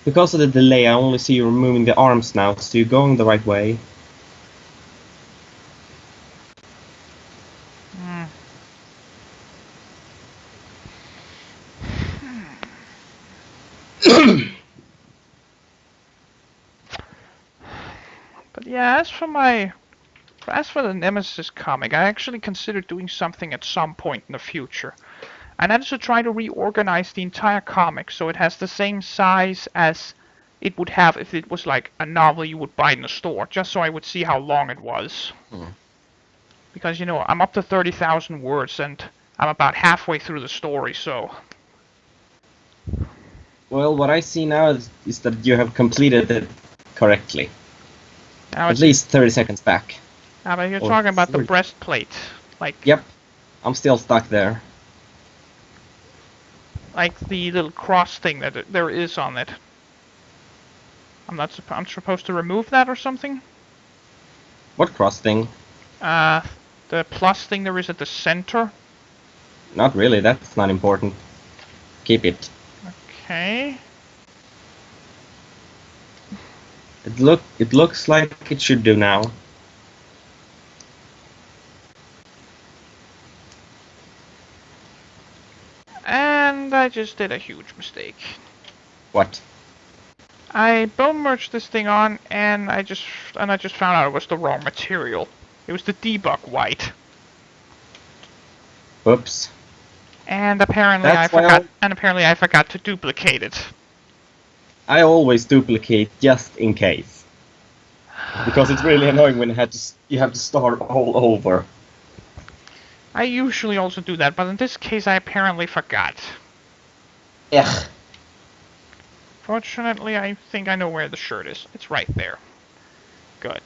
because of the delay, I only see you removing the arms now, so you're going the right way. But yeah, as for the Nemesis comic, I actually considered doing something at some point in the future. And that is to try to reorganize the entire comic so it has the same size as it would have if it was like a novel you would buy in the store, just so I would see how long it was. Because, you know, I'm up to 30,000 words and I'm about halfway through the story, so... Well, what I see now is that you have completed it correctly. Now at least 30 seconds back. But you're talking about the breastplate, like... Yep, I'm still stuck there. Like the little cross thing that there is on it. I'm supposed to remove that or something? What cross thing? The plus thing there is at the center. Not really, that's not important. Keep it. Okay. It looks like it should do now. And I just did a huge mistake. What? I bone merged this thing on, and I just found out it was the wrong material. It was the debug white. Oops. And apparently That's why I forgot to duplicate it. I always duplicate just in case. Because it's really annoying when you have to start all over. I usually also do that, but in this case I apparently forgot. Ugh. Fortunately, I think I know where the shirt is. It's right there. Good.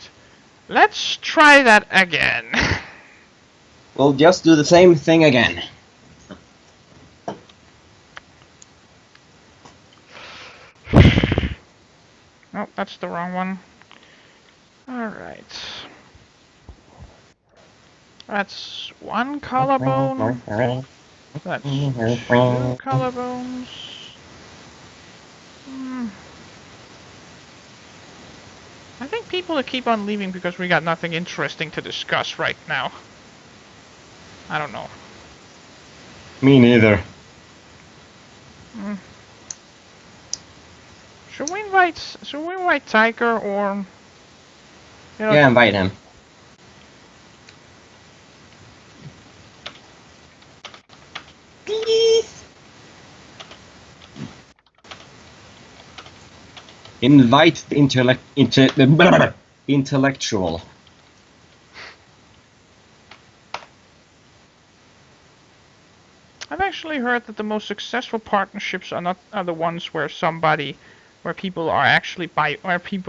Let's try that again. We'll just do the same thing again. Nope, that's the wrong one. Alright. That's one collarbone. That's two collarbones. I think people will keep on leaving because we got nothing interesting to discuss right now. I don't know. Me neither. Should we invite Tiger or Yeah, invite him. Please. Invite the intellectual. I've actually heard that the most successful partnerships are the ones where people are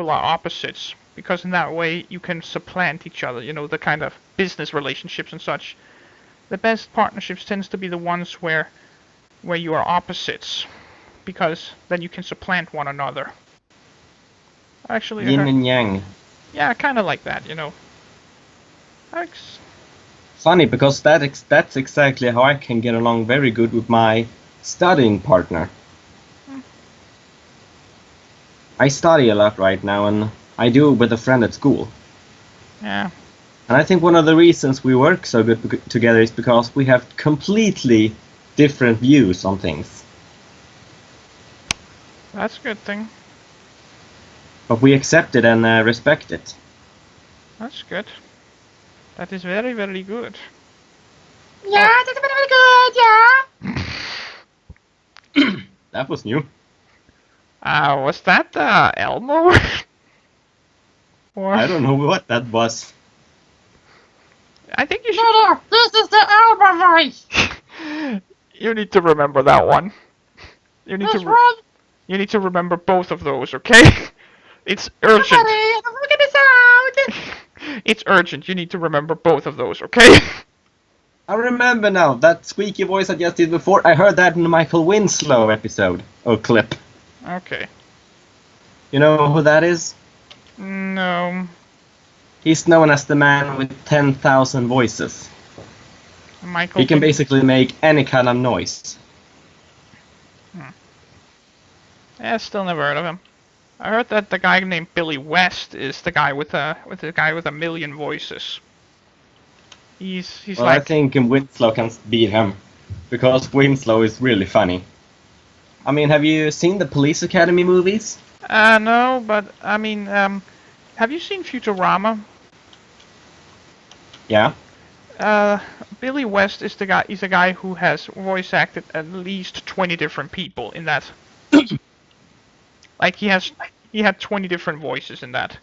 opposites, because in that way you can supplant each other, you know, the kind of business relationships and such. The best partnerships tends to be the ones where you are opposites, because then you can supplant one another. Actually, Yin and yang. Yeah, kind of like that, you know. Funny, because that's exactly how I can get along very good with my studying partner. I study a lot right now, and I do with a friend at school. Yeah. And I think one of the reasons we work so good together is because we have completely different views on things. That's a good thing. But we accept it and respect it. That's good. That is very, very good. Yeah, that's very good, yeah. That was new. Was that Elmo? Or I don't know what that was. I think you should. No, this is the Elba voice. You need to remember that one. You need That's right. You need to remember both of those, okay? It's urgent. Somebody, look at this out. It's urgent. You need to remember both of those, okay? I remember now, that squeaky voice I just did before, I heard that in the Michael Winslow episode. Or clip. Okay. You know who that is? No. He's known as the man with 10,000 voices. Michael. He can basically make any kind of noise. Yeah, still never heard of him. I heard that the guy named Billy West is the guy with the guy with a million voices. He's Well, like. I think Winslow can beat him. Because Winslow is really funny. I mean, have you seen the Police Academy movies? No, but I mean, have you seen Futurama? Yeah. Billy West is the guy. He's a guy who has voice acted at least 20 different people in that. Like he had 20 different voices in that.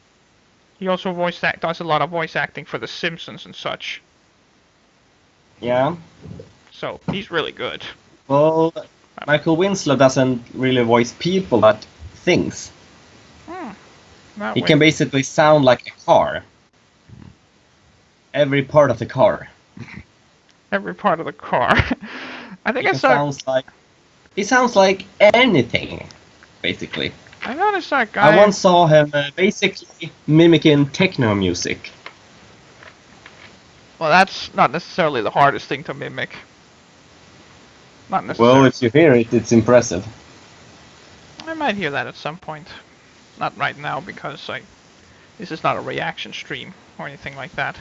He also does a lot of voice acting for The Simpsons and such. Yeah. So he's really good. Well, Michael Winslow doesn't really voice people, but things. He can basically sound like a car. Every part of the car. Every part of the car. I think He sounds like anything, basically. I noticed that guy. I once saw him basically mimicking techno music. Well, that's not necessarily the hardest thing to mimic. Not necessarily. Well, if you hear it, it's impressive. I might hear that at some point. Not right now, because this is not a reaction stream or anything like that.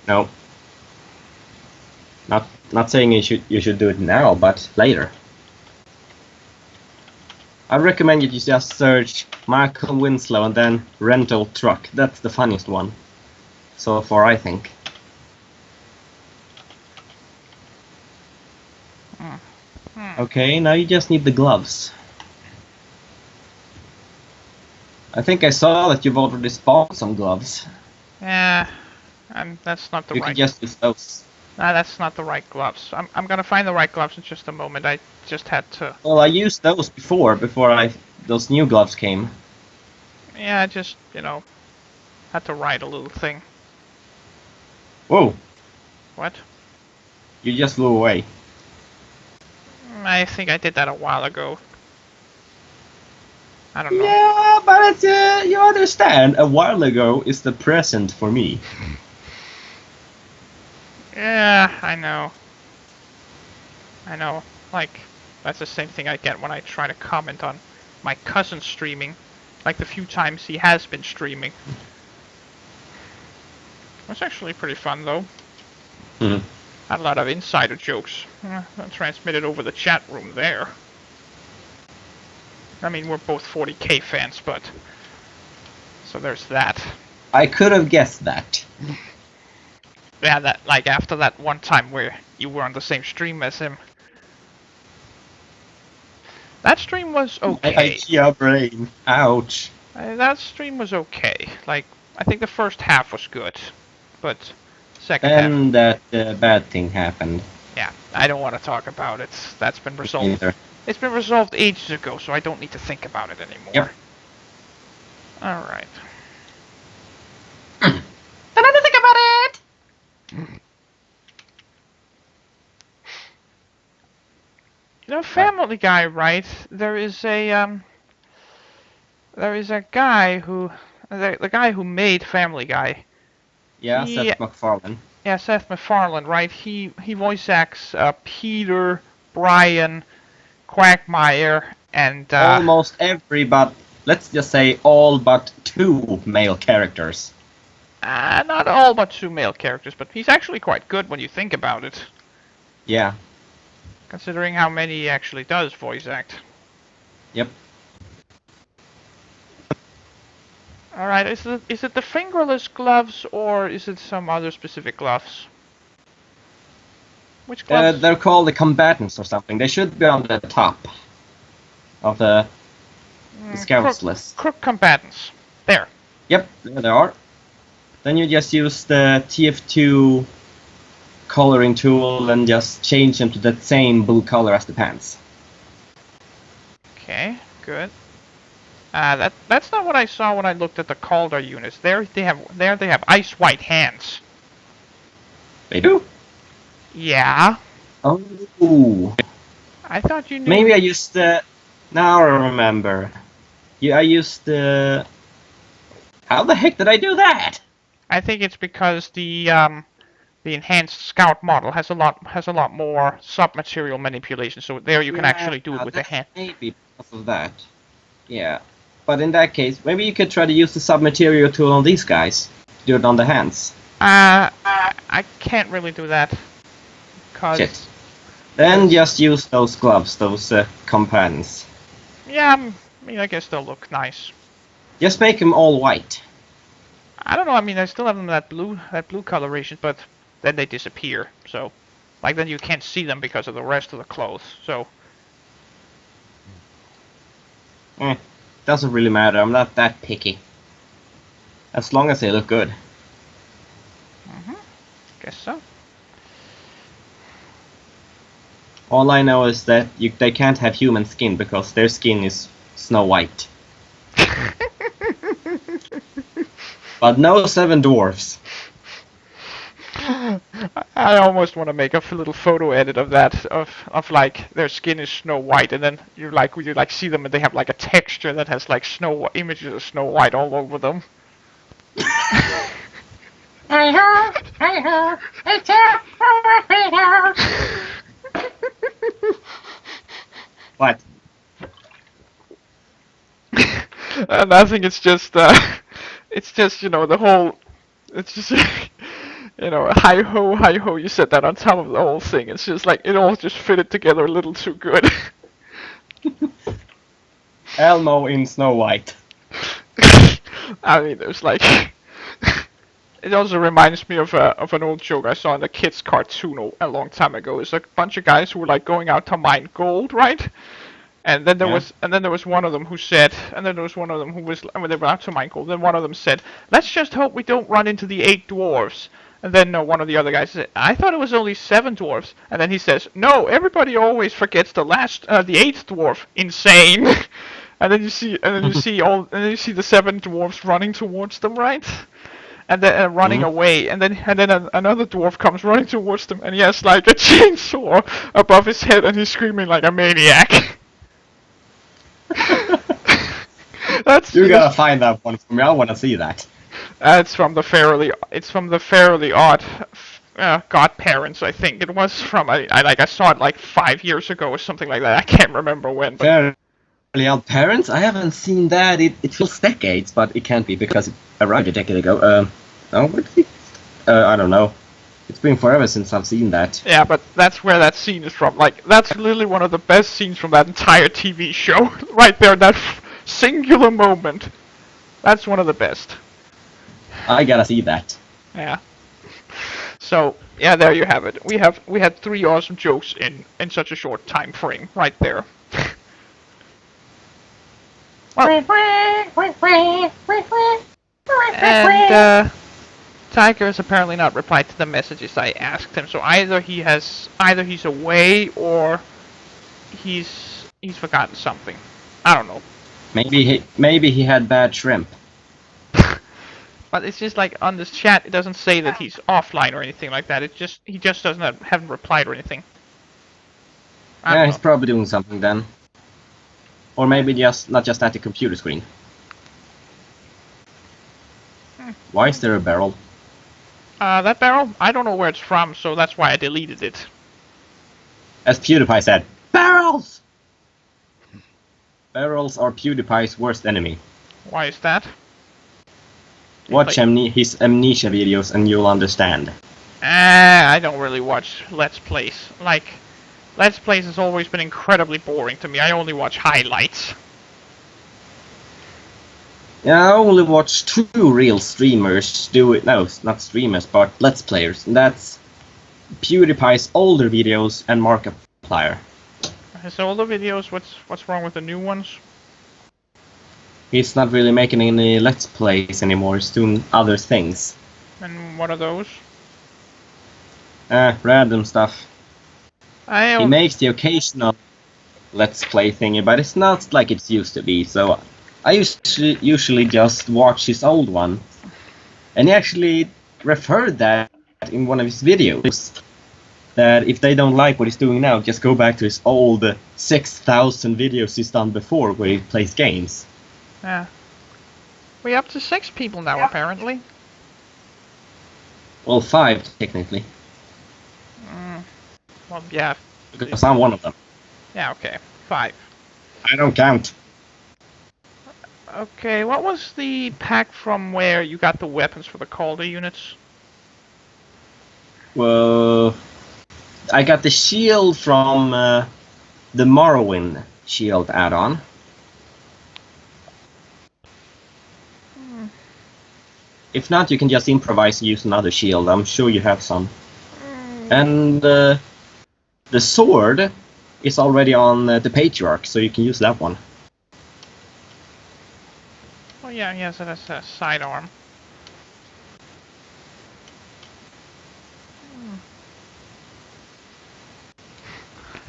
No. Not saying you should do it now, but later. I recommend you just search Michael Winslow and then rental truck. That's the funniest one. So far, I think. Okay, now you just need the gloves. I think I saw that you've already spawned some gloves. Yeah, and that's not the You right. can just use those. Nah, that's not the right gloves. I'm gonna find the right gloves in just a moment. I just had to. Well, I used those before those new gloves came. Yeah, I just had to write a little thing. Whoa, What? you just flew away. I think I did that a while ago. I don't know. Yeah, but it's, you understand, a while ago is the present for me. Yeah, I know. Like, that's the same thing I get when I try to comment on my cousin streaming. Like the few times he has been streaming. It's actually pretty fun though. Hmm. Had a lot of insider jokes transmitted over the chat room there. I mean, we're both 40k fans, but... So there's that. I could have guessed that. Yeah, that, like, after that one time where you were on the same stream as him. That stream was okay. My IKEA brain. Ouch. That stream was okay. Like, I think the first half was good. But, second half... And that bad thing happened. Yeah, I don't want to talk about it. That's been resolved. Either. It's been resolved ages ago, so I don't need to think about it anymore. Yep. Alright. Don't have to think about it. You know, Family Guy, right? There is a guy who, the guy who made Family Guy. Yeah, He- Seth MacFarlane. Yeah, Seth MacFarlane, right? He voice acts Peter, Brian, Quagmire, and Almost every but, let's just say all but 2 male characters. not all but 2 male characters, but he's actually quite good when you think about it, Yeah. considering how many he actually does voice act. Yep. Alright, is it the fingerless gloves or is it some other specific gloves? Which gloves? They're called the combatants or something. They should be on the top of the scouts list. Crook combatants. There. Yep, there they are. Then you just use the TF2 coloring tool and just change them to the same blue color as the pants. Okay, good. That's not what I saw when I looked at the Calder units. There they have ice white hands. They do? Yeah. Oh. I thought you knew. Maybe I used the... Now I remember. Yeah, I used the... How the heck did I do that? I think it's because the enhanced scout model has a lot more sub-material manipulation. So there you can actually do it with the hand. Maybe because of that. Yeah. But in that case, maybe you could try to use the sub-material tool on these guys. Do it on the hands. I can't really do that. Cause Shit. Then just use those gloves, those companions. yeah, I mean, I guess they'll look nice. Just make them all white. I don't know. I mean, I still have them that blue coloration, but then they disappear. So, like, then you can't see them because of the rest of the clothes. So, Doesn't really matter. I'm not that picky. As long as they look good. guess so. All I know is that they can't have human skin because their skin is Snow White. But no 7 dwarfs. I almost want to make a little photo edit of that, of like their skin is Snow White, and then you see them and they have like a texture that has like images of Snow White all over them. Hey ho, it's a What? And I think it's just you know, the whole, it's just you know, hi ho, you said that on top of the whole thing. It's just like, it all just fitted together a little too good. Elmo in Snow White. I mean, there's like, it also reminds me of an old joke I saw in the kids cartoon a long time ago. It's a bunch of guys who were like going out to mine gold, right? And then there was one of them who said, and then there was one of them who was, when they were out to mine gold, then one of them said, let's just hope we don't run into the 8 dwarves. And then one of the other guys said, I thought it was only 7 dwarves. And then he says, no, everybody always forgets the 8th dwarf. Insane. And then you see the 7 dwarves running towards them, right? And then running away, and then another dwarf comes running towards them, and he has like a chainsaw above his head, and he's screaming like a maniac. You gotta find that one for me. I wanna see that. It's from the Fairly Odd Godparents, I think it was from. I saw it like 5 years ago or something like that. I can't remember when. But Fairly Odd Parents? I haven't seen that. It feels decades, but it can't be because it arrived a decade ago. I don't know. It's been forever since I've seen that. Yeah, but that's where that scene is from. Like, that's literally one of the best scenes from that entire TV show. Right there, that singular moment. That's one of the best. I gotta see that. Yeah. So, yeah, there you have it. We had 3 awesome jokes in such a short time frame, right there. And Tiger has apparently not replied to the messages I asked him. So either he's away or he's forgotten something. I don't know. Maybe he had bad shrimp. But it's just like on this chat, it doesn't say that he's offline or anything like that. He just haven't replied or anything. Yeah, he's probably doing something then. Or maybe not just at the computer screen. Why is there a barrel? That barrel? I don't know where it's from, so that's why I deleted it. As PewDiePie said, barrels! Barrels are PewDiePie's worst enemy. Why is that? Watch his Amnesia videos and you'll understand. I don't really watch Let's Plays. Like, Let's Plays has always been incredibly boring to me. I only watch highlights. Yeah, I only watch 2 real streamers do it. No, not streamers, but Let's Players. And that's PewDiePie's older videos and Markiplier. His older videos, what's wrong with the new ones? He's not really making any Let's Plays anymore, he's doing other things. And what are those? Random stuff. He makes the occasional Let's Play thingy, but it's not like it used to be, so I usually just watch his old one. And he actually referred that in one of his videos. That if they don't like what he's doing now, just go back to his old 6,000 videos he's done before where he plays games. Yeah. We're up to 6 people now, apparently. Well, 5, technically. Well, yeah. Because I'm one of them. Yeah, okay. 5. I don't count. Okay, what was the pack from where you got the weapons for the Calder units? Well, I got the shield from the Morrowind shield add-on. If not, you can just improvise and use another shield. I'm sure you have some. And the sword is already on the Patriarch, so you can use that one. Oh yeah, yes, that's a sidearm.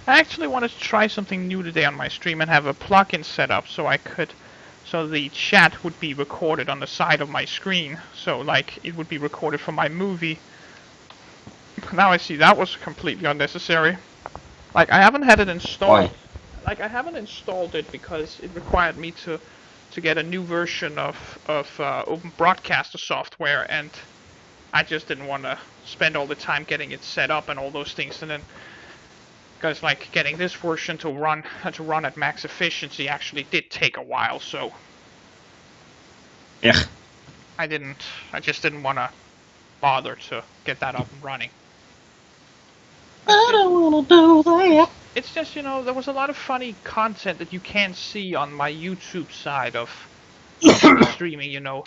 I actually wanted to try something new today on my stream and have a plugin set up so the chat would be recorded on the side of my screen. So like it would be recorded from my movie. Now I see that was completely unnecessary. Like I haven't had it installed. Why? Like I haven't installed it because it required me to get a new version of Open Broadcaster software, and I just didn't want to spend all the time getting it set up and all those things, and then Because like getting this version to run at max efficiency actually did take a while, so Yeah. I just didn't want to bother to get that up and running. I don't wanna do that. It's just, you know, there was a lot of funny content that you can't see on my YouTube side of me streaming, you know.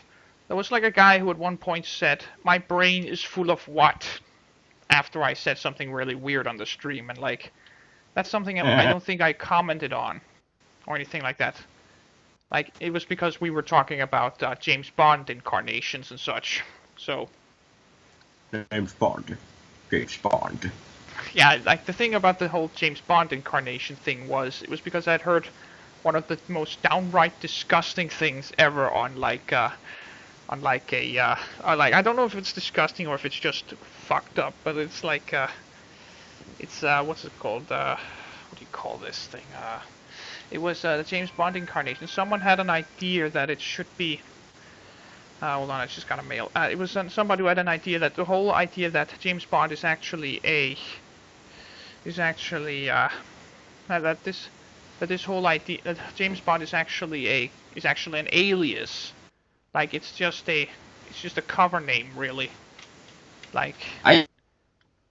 There was like a guy who at one point said, "My brain is full of what?" after I said something really weird on the stream, and like, that's something I don't think I commented on, or anything like that. Like, it was because we were talking about James Bond incarnations and such, so... James Bond. James Bond. Yeah, like, the thing about the whole James Bond incarnation thing was, it was because I'd heard one of the most downright disgusting things ever on, like, I don't know if it's disgusting or if it's just fucked up, but it's like, it's, what's it called, what do you call this thing, it was, the James Bond incarnation. Someone had an idea that it should be, hold on, I just got a mail, it was somebody who had an idea that the whole idea that James Bond is actually that this whole idea that James Bond is actually an alias. Like it's just a cover name, really. Like I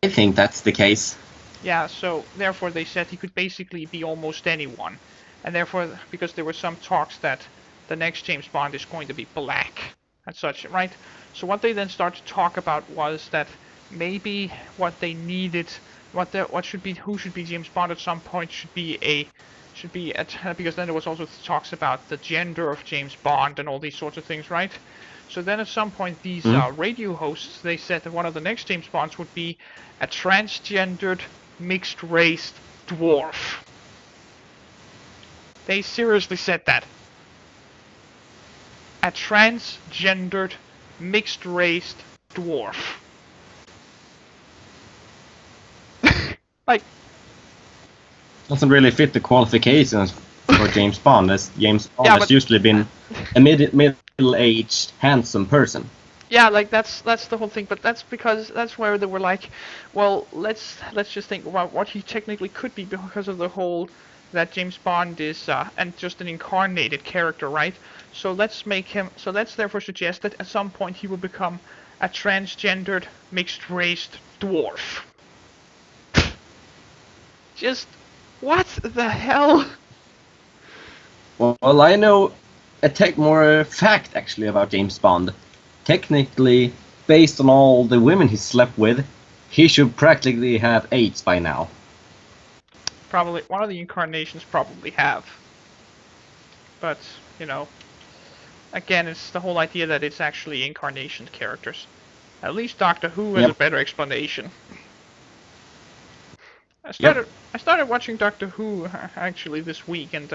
think that's the case. yeah, so therefore they said he could basically be almost anyone, and therefore because there were some talks that the next James Bond is going to be black and such, right? So what they then started to talk about was that maybe what they needed, who should be James Bond at some point should be because then there was also talks about the gender of James Bond and all these sorts of things, right? So then at some point these radio hosts, they said that one of the next James Bonds would be a transgendered mixed-race dwarf. They seriously said that. A transgendered mixed-race dwarf. Like, Doesn't really fit the qualifications for James Bond, as James Bond Yeah, has but- usually been a middle-aged, handsome person. yeah, like that's the whole thing, but that's because that's where they were like, well, let's just think about what he technically could be because of the whole that James Bond is and just an incarnated character, right? So let's therefore suggest that at some point he will become a transgendered mixed-race dwarf. Just what the hell? Well, I know a more fact actually about James Bond. Technically, based on all the women he slept with, he should practically have AIDS by now. Probably one of the incarnations probably have, but you know, again, it's the whole idea that it's actually incarnation characters. At least Doctor Who has a better explanation. I started watching Doctor Who actually this week, and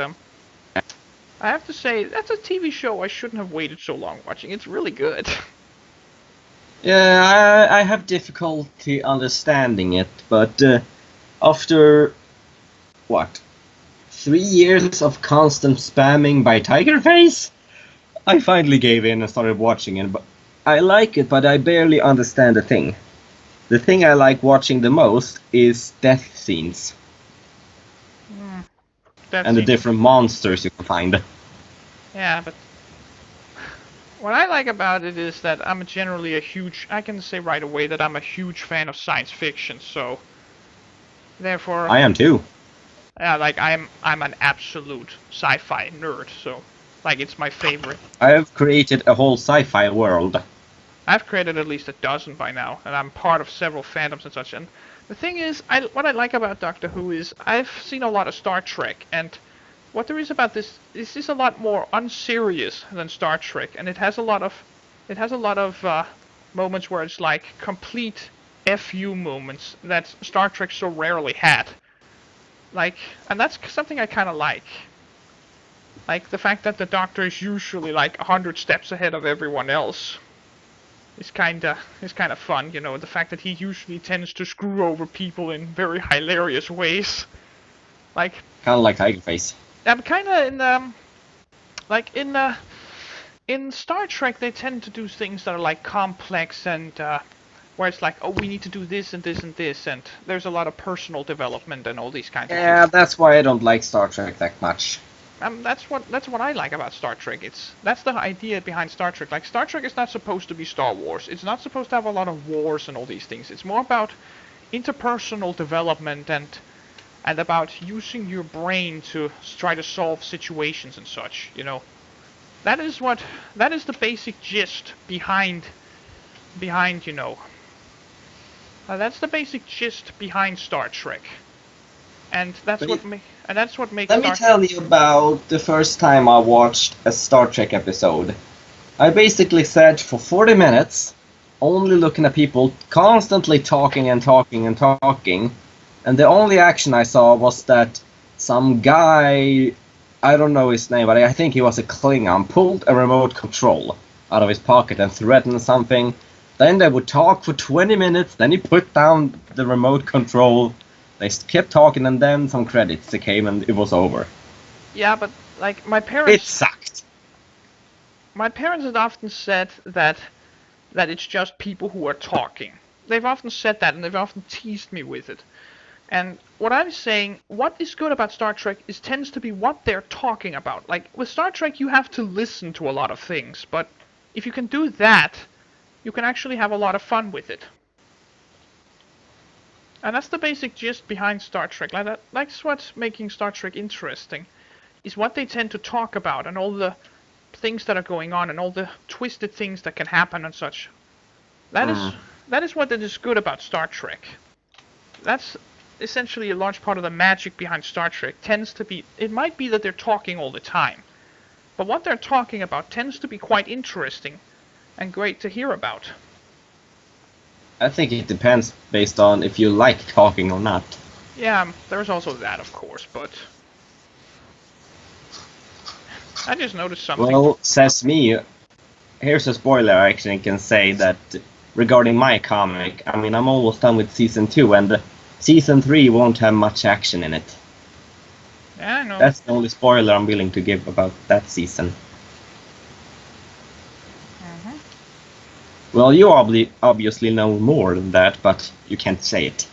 I have to say that's a TV show I shouldn't have waited so long watching. It's really good. Yeah, I have difficulty understanding it, but after, 3 years of constant spamming by Tigerface, I finally gave in and started watching it. But I like it, but I barely understand the thing. The thing I like watching the most is death scenes. And the different monsters you can find. Yeah, but what I like about it is that I'm generally I can say right away that I'm a huge fan of science fiction, so therefore I am too. yeah, like I'm an absolute sci-fi nerd, so like it's my favorite. I have created a whole sci-fi world. I've created at least a dozen by now, and I'm part of several fandoms and such. And the thing is, what I like about Doctor Who is I've seen a lot of Star Trek, and what there is about this is a lot more unserious than Star Trek, and it has a lot of moments where it's like complete FU moments that Star Trek so rarely had. Like, and that's something I kind of like. Like the fact that the Doctor is usually like 100 steps ahead of everyone else. It's kind of fun, you know. The fact that he usually tends to screw over people in very hilarious ways, like Kind of like Tigerface. I'm kind of in Star Trek they tend to do things that are like complex and where it's like, oh, we need to do this and this and this, and there's a lot of personal development and all these kinds of Yeah, things. that's why I don't like Star Trek that much. That's what I like about Star Trek. That's the idea behind Star Trek. Like, Star Trek is not supposed to be Star Wars. It's not supposed to have a lot of wars and all these things. It's more about interpersonal development and about using your brain to try to solve situations and such. You know, that is the basic gist behind you know. That's the basic gist behind Star Trek. And that's But what makes Let me tell you about the first time I watched a Star Trek episode. I basically sat for 40 minutes, only looking at people constantly talking and talking and talking, and the only action I saw was that some guy, I don't know his name, but I think he was a Klingon, pulled a remote control out of his pocket and threatened something. Then they would talk for 20 minutes, then he put down the remote control. They kept talking, and then some credits came, and it was over. Yeah, but like It my parents sucked. had often said that it's just people who are talking. They've often said that, and they've often teased me with it. And what I'm saying, what is good about Star Trek tends to be what they're talking about. Like, with Star Trek, you have to listen to a lot of things, but if you can do that, you can actually have a lot of fun with it. And that's the basic gist behind Star Trek. That's what's making Star Trek interesting, is what they tend to talk about and all the things that are going on and all the twisted things that can happen and such. That is what is good about Star Trek. That's essentially a large part of the magic behind Star Trek. Tends to be, it might be that they're talking all the time, but what they're talking about tends to be quite interesting and great to hear about. I think it depends based on if you like talking or not. Yeah, there's also that, of course, but I just noticed something. Well, says me, here's a spoiler I actually can say that regarding my comic. I mean, I'm almost done with season 2, and season 3 won't have much action in it. Yeah, I know. That's the only spoiler I'm willing to give about that season. Well, you obviously know more than that, but you can't say it.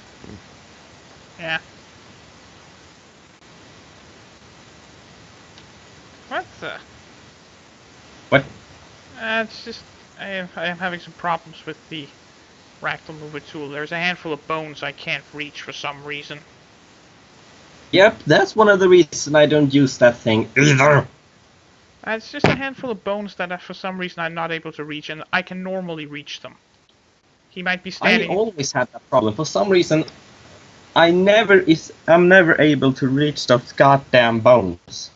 Yeah. What the? What? It's just I am having some problems with the Fractal Mover tool. There's a handful of bones I can't reach for some reason. Yep, that's one of the reasons I don't use that thing either. It's just a handful of bones that for some reason I'm not able to reach, and I can normally reach them. He might be standing. I always had that problem. For some reason, I'm never able to reach those goddamn bones.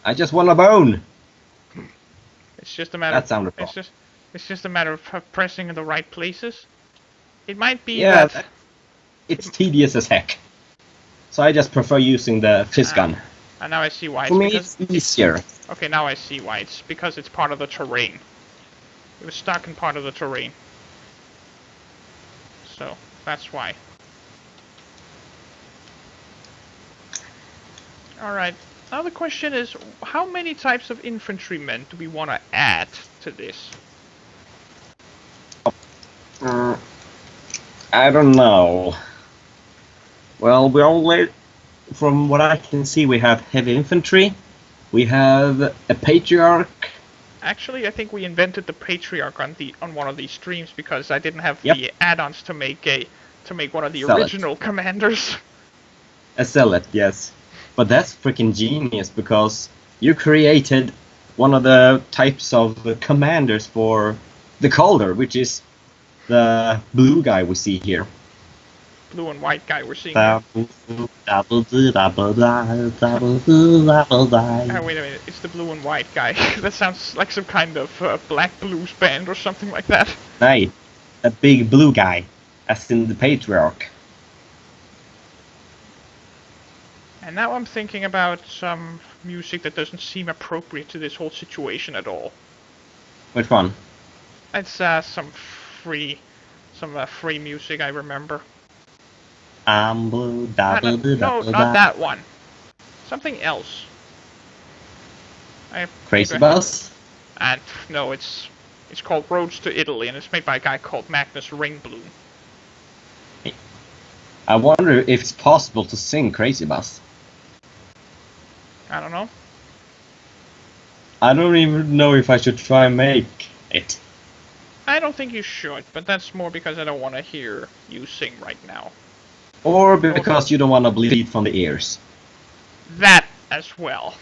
I just want a bone. It's just a matter. That sounded wrong. It's just a matter of pressing in the right places. It might be that. It's tedious as heck. So I just prefer using the fist gun. And now I see why. For me, it's easier. Okay, now I see why. It's because it's part of the terrain. It was stuck in part of the terrain. So, that's why. Alright, now the question is, how many types of infantrymen do we want to add to this? I don't know. Well, we only... From what I can see, we have heavy infantry, we have a patriarch. Actually, I think we invented the patriarch on one of these streams because I didn't have the add-ons to make one of the original commanders. A zealot, yes. But that's freaking genius because you created one of the types of commanders for the Calder, which is the blue guy we see here. Blue and white guy we're seeing. Oh, wait a minute, it's the blue and white guy. That sounds like some kind of black blues band or something like that. Right, a big blue guy, as in the patriarch. And now I'm thinking about some music that doesn't seem appropriate to this whole situation at all. Which one? It's some free music I remember. I'm blue, no, not that one. Something else. Crazy Bus? And no, it's It's called Roads to Italy, and it's made by a guy called Magnus Ringbloom. I wonder if it's possible to sing Crazy Bus. I don't know. I don't even know if I should try and make it. I don't think you should, but that's more because I don't want to hear you sing right now. Or because you don't want to bleed from the ears. That as well.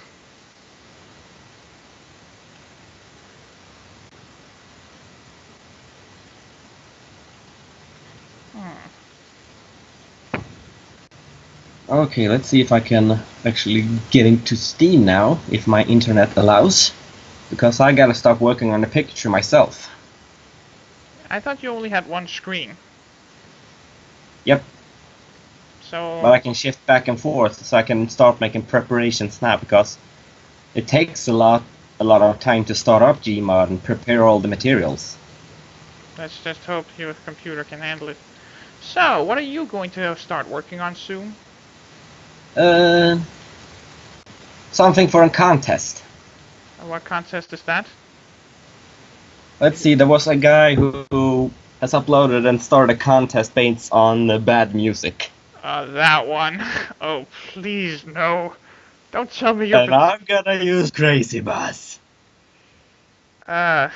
Okay, let's see if I can actually get into Steam now, if my internet allows. Because I gotta start working on the picture myself. I thought you only had one screen. Yep, So... but I can shift back and forth, so I can start making preparations now, because it takes a lot of time to start up Gmod and prepare all the materials. let's just hope your computer can handle it. So, what are you going to start working on soon? Something for a contest. What contest is that? Let's see, there was a guy who has uploaded and started a contest based on bad music. That one. Oh, please, no. Don't tell me you're... And I'm gonna use Crazy Bus. Tiger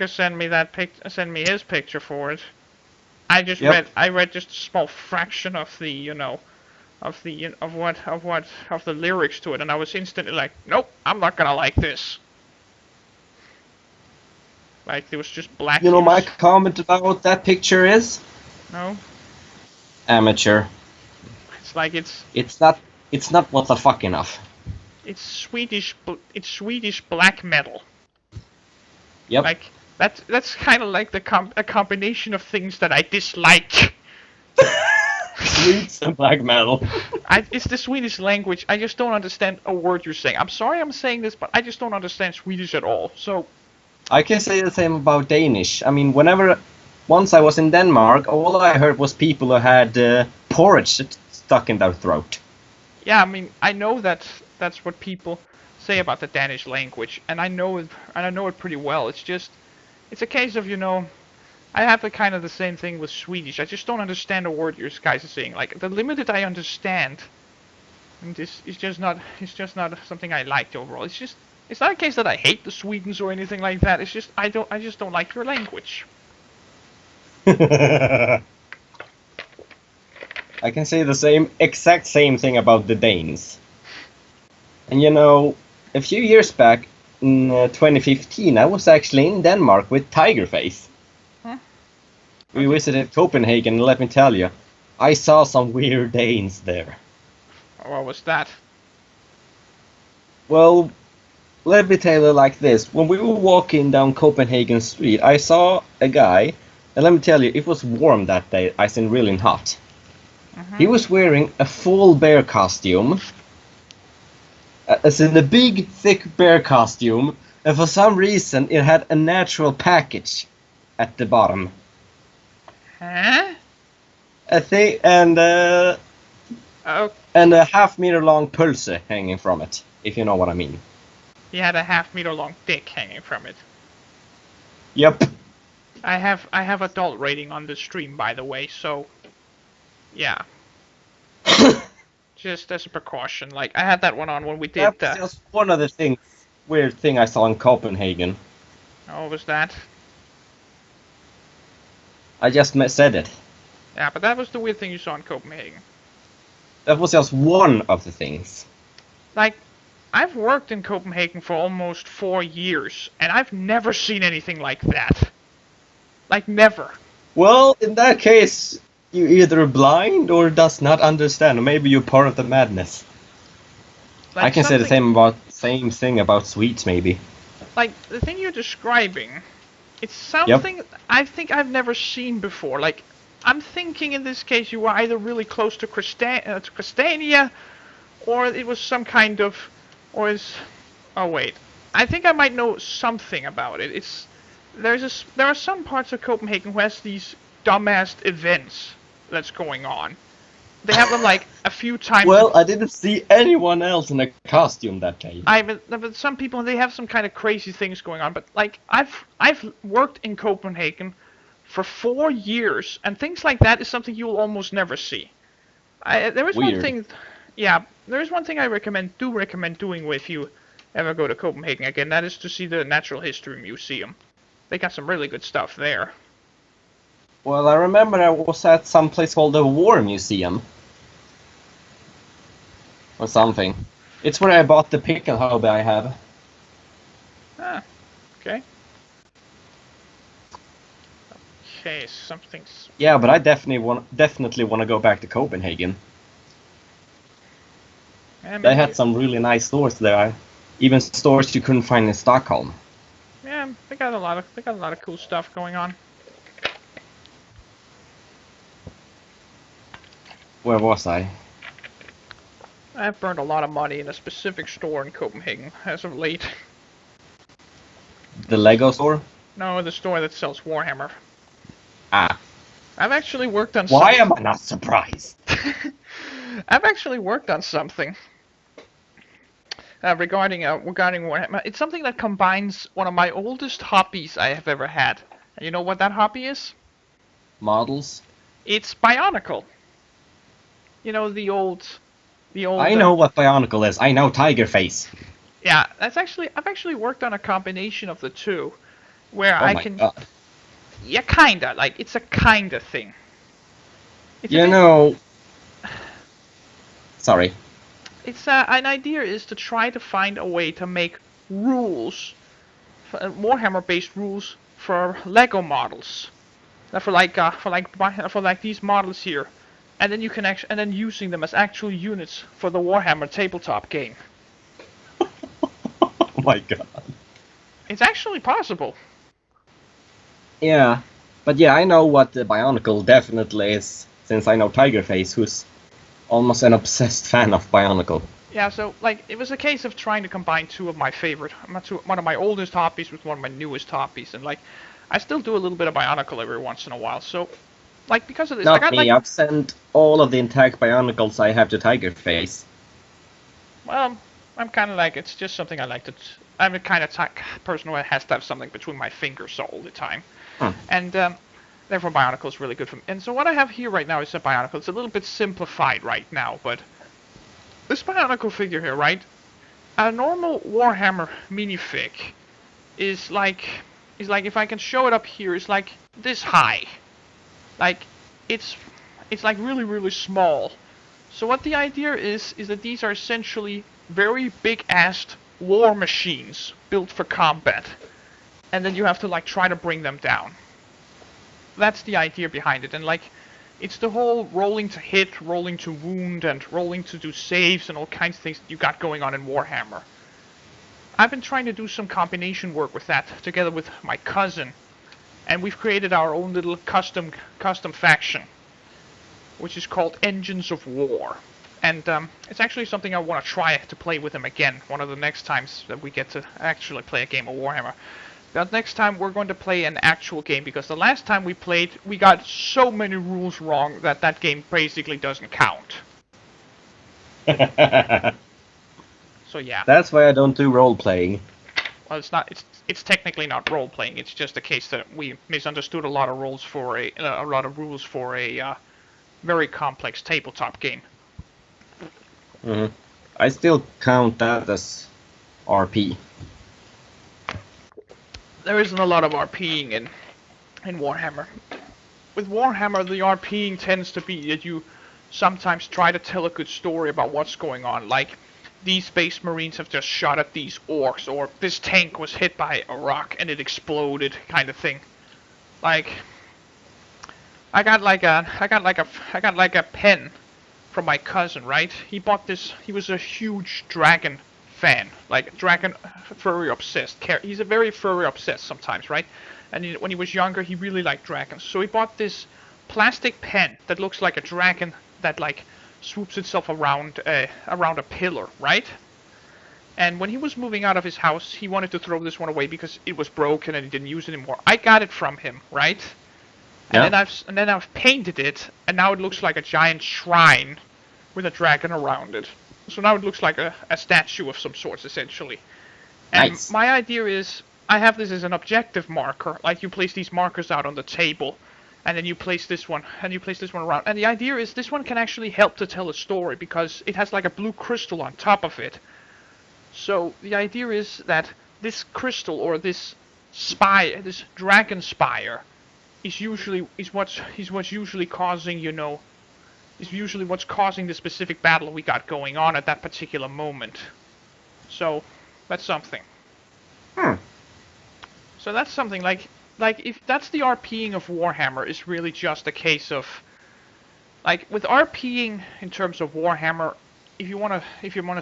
sent me sent me his picture for it. I just read just a small fraction of the, of the lyrics to it, and I was instantly like, nope, I'm not gonna like this. Like, there was just black. You know, my hues. comment about that picture is No, amateur. it's like it's not what the fuck enough. it's Swedish black metal. Yep. Like that's kind of like a combination of things that I dislike. Sweets and black metal. It's the Swedish language. I just don't understand a word you're saying. I'm sorry I'm saying this, but I just don't understand Swedish at all. So I can say the same about Danish. I mean, once I was in Denmark, all I heard was people who had porridge stuck in their throat. yeah, I mean, I know that's what people say about the Danish language, and I know it pretty well. It's a case of, I have kind of the same thing with Swedish. I just don't understand a word you guys are saying. Like, the limited I understand, and it's just not something I liked overall. It's not a case that I hate the Swedes or anything like that. It's just I just don't like your language. I can say the exact same thing about the Danes. And a few years back, in 2015, I was actually in Denmark with Tigerface. Huh? We visited Copenhagen, and let me tell you, I saw some weird Danes there. What was that? Well, let me tell you like this. When we were walking down Copenhagen street, I saw a guy, and let me tell you, it was warm that day, as in really hot. He was wearing a full bear costume, as in a big, thick bear costume, and for some reason it had a natural package at the bottom. Huh? And Oh, and a half-meter long pulse hanging from it, if you know what I mean. he had a half-meter long dick hanging from it. Yep. I have adult rating on the stream, by the way, so yeah. Just as a precaution. Like, I had that one on when we did That was that. just one of the weird thing I saw in Copenhagen. Oh, was that? I just said it. Yeah, but that was the weird thing you saw in Copenhagen. That was just one of the things. Like, I've worked in Copenhagen for almost 4 years, and I've never seen anything like that. Like, never. Well, in that case, you're either blind or does not understand. Or maybe you're part of the madness. Like, I can say the same thing about Swedes, maybe. Like, the thing you're describing, it's something I think I've never seen before. Like, I'm thinking in this case you were either really close to Christiania, or it was some kind of, oh wait, I think I might know something about it. There are some parts of Copenhagen who has these dumbass events that's going on, they have them like a few times. Well, I didn't see anyone else in a costume that day. But some people, they have some kind of crazy things going on. But like I've worked in Copenhagen for 4 years, and things like that is something you'll almost never see. There is one Weird. thing, yeah, there is one thing I recommend doing if you ever go to Copenhagen again. That is to see the Natural History Museum. They got some really good stuff there. Well, I remember I was at some place called the War Museum. Or something. It's where I bought the pickle hobby I have. Ah, okay. Okay, something's... Yeah, but I definitely want to go back to Copenhagen. Yeah, They had some really nice stores there. Even stores you couldn't find in Stockholm. Yeah, they got a lot of cool stuff going on. Where was I? I've burned a lot of money in a specific store in Copenhagen as of late. The Lego store? No, the store that sells Warhammer. Ah. I've actually worked on Why something. am I not surprised? I've actually worked on something regarding Warhammer. It's something that combines one of my oldest hobbies I have ever had. And you know what that hobby is? Models? It's Bionicle. You know, the old. I know what Bionicle is. I know Tiger Face. Yeah, I've actually worked on a combination of the two, where Oh I my can. god. Yeah, kinda. Like, it's a kinda thing. It's You know... Sorry. It's an idea is to try to find a way to make rules, Warhammer-based rules for Lego models, for like these models here, and then you can and then using them as actual units for the Warhammer tabletop game. Oh my god. It's actually possible. Yeah. But yeah, I know what the Bionicle definitely is, since I know Tiger Face, who's almost an obsessed fan of Bionicle. Yeah, so like it was a case of trying to combine one of my oldest hobbies with one of my newest hobbies, and like I still do a little bit of Bionicle every once in a while. So like because of this, I Not got me, like I've sent all of the intact Bionicles I have to Tiger Face. well, I'm kind of like it's just something I like to. I'm a kind of person who has to have something between my fingers all the time, and therefore Bionicle is really good for me. And so what I have here right now is a Bionicle. It's a little bit simplified right now, but this Bionicle figure here, right? A normal Warhammer minifig is like if I can show it up here, it's like this high. Like it's like really small. So what the idea is that these are essentially very big-assed war machines built for combat, and then you have to like try to bring them down. That's the idea behind it, and like it's the whole rolling to hit, rolling to wound, and rolling to do saves and all kinds of things that you got going on in Warhammer. I've been trying to do some combination work with that together with my cousin, and we've created our own little custom faction, which is called Engines of War. And it's actually something I want to try to play with him again, one of the next times that we get to actually play a game of Warhammer. But next time we're going to play an actual game, because the last time we played, we got so many rules wrong that that game basically doesn't count. So yeah. That's why I don't do role-playing. Well, it's technically not role-playing. It's just a case that we misunderstood a lot of rules for a very complex tabletop game. I still count that as RP. There isn't a lot of RPing in Warhammer. With Warhammer, the RPing tends to be that you sometimes try to tell a good story about what's going on, like these space marines have just shot at these orcs, or this tank was hit by a rock and it exploded, kind of thing. Like I got like a pen from my cousin, right? He bought this. He was a huge dragon fan, like dragon furry obsessed. He's a very furry obsessed sometimes, right? And when he was younger, he really liked dragons. So he bought this plastic pen that looks like a dragon that like swoops itself around a pillar, right? And when he was moving out of his house, he wanted to throw this one away because it was broken and he didn't use it anymore. I got it from him, right? And Yeah. then I've painted it, and now it looks like a giant shrine with a dragon around it. So now it looks like a statue of some sorts, essentially. And Nice. my idea is, I have this as an objective marker, like you place these markers out on the table, and then you place this one, and you place this one around. And the idea is this one can actually help to tell a story, because it has like a blue crystal on top of it. So the idea is that this crystal, or this spire, this dragon spire, is what's usually causing, is usually what's causing the specific battle we got going on at that particular moment. So that's something. Hmm. So that's something like if that's the RPing of Warhammer, is really just a case of, like, with RPing in terms of Warhammer, if you wanna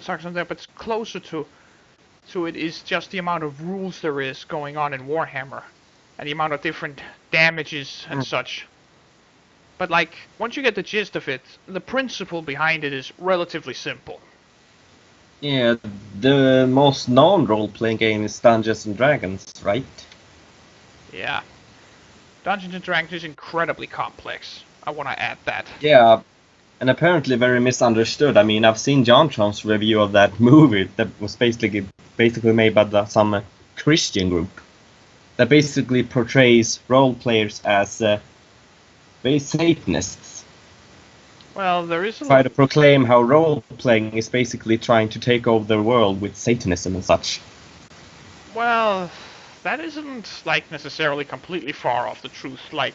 talk something but it's closer to it, is just the amount of rules there is going on in Warhammer, and the amount of different damages and such. But like, once you get the gist of it, the principle behind it is relatively simple. Yeah, the most known role-playing game is Dungeons and Dragons, right? Yeah. Dungeons and Dragons is incredibly complex. I want to add that. Yeah, and apparently very misunderstood. I mean, I've seen JonTron's review of that movie that was basically made by some Christian group that basically portrays role players as very Satanists. Well, there is a Try to proclaim how role playing is basically trying to take over the world with Satanism and such. Well, that isn't, like, necessarily completely far off the truth. Like,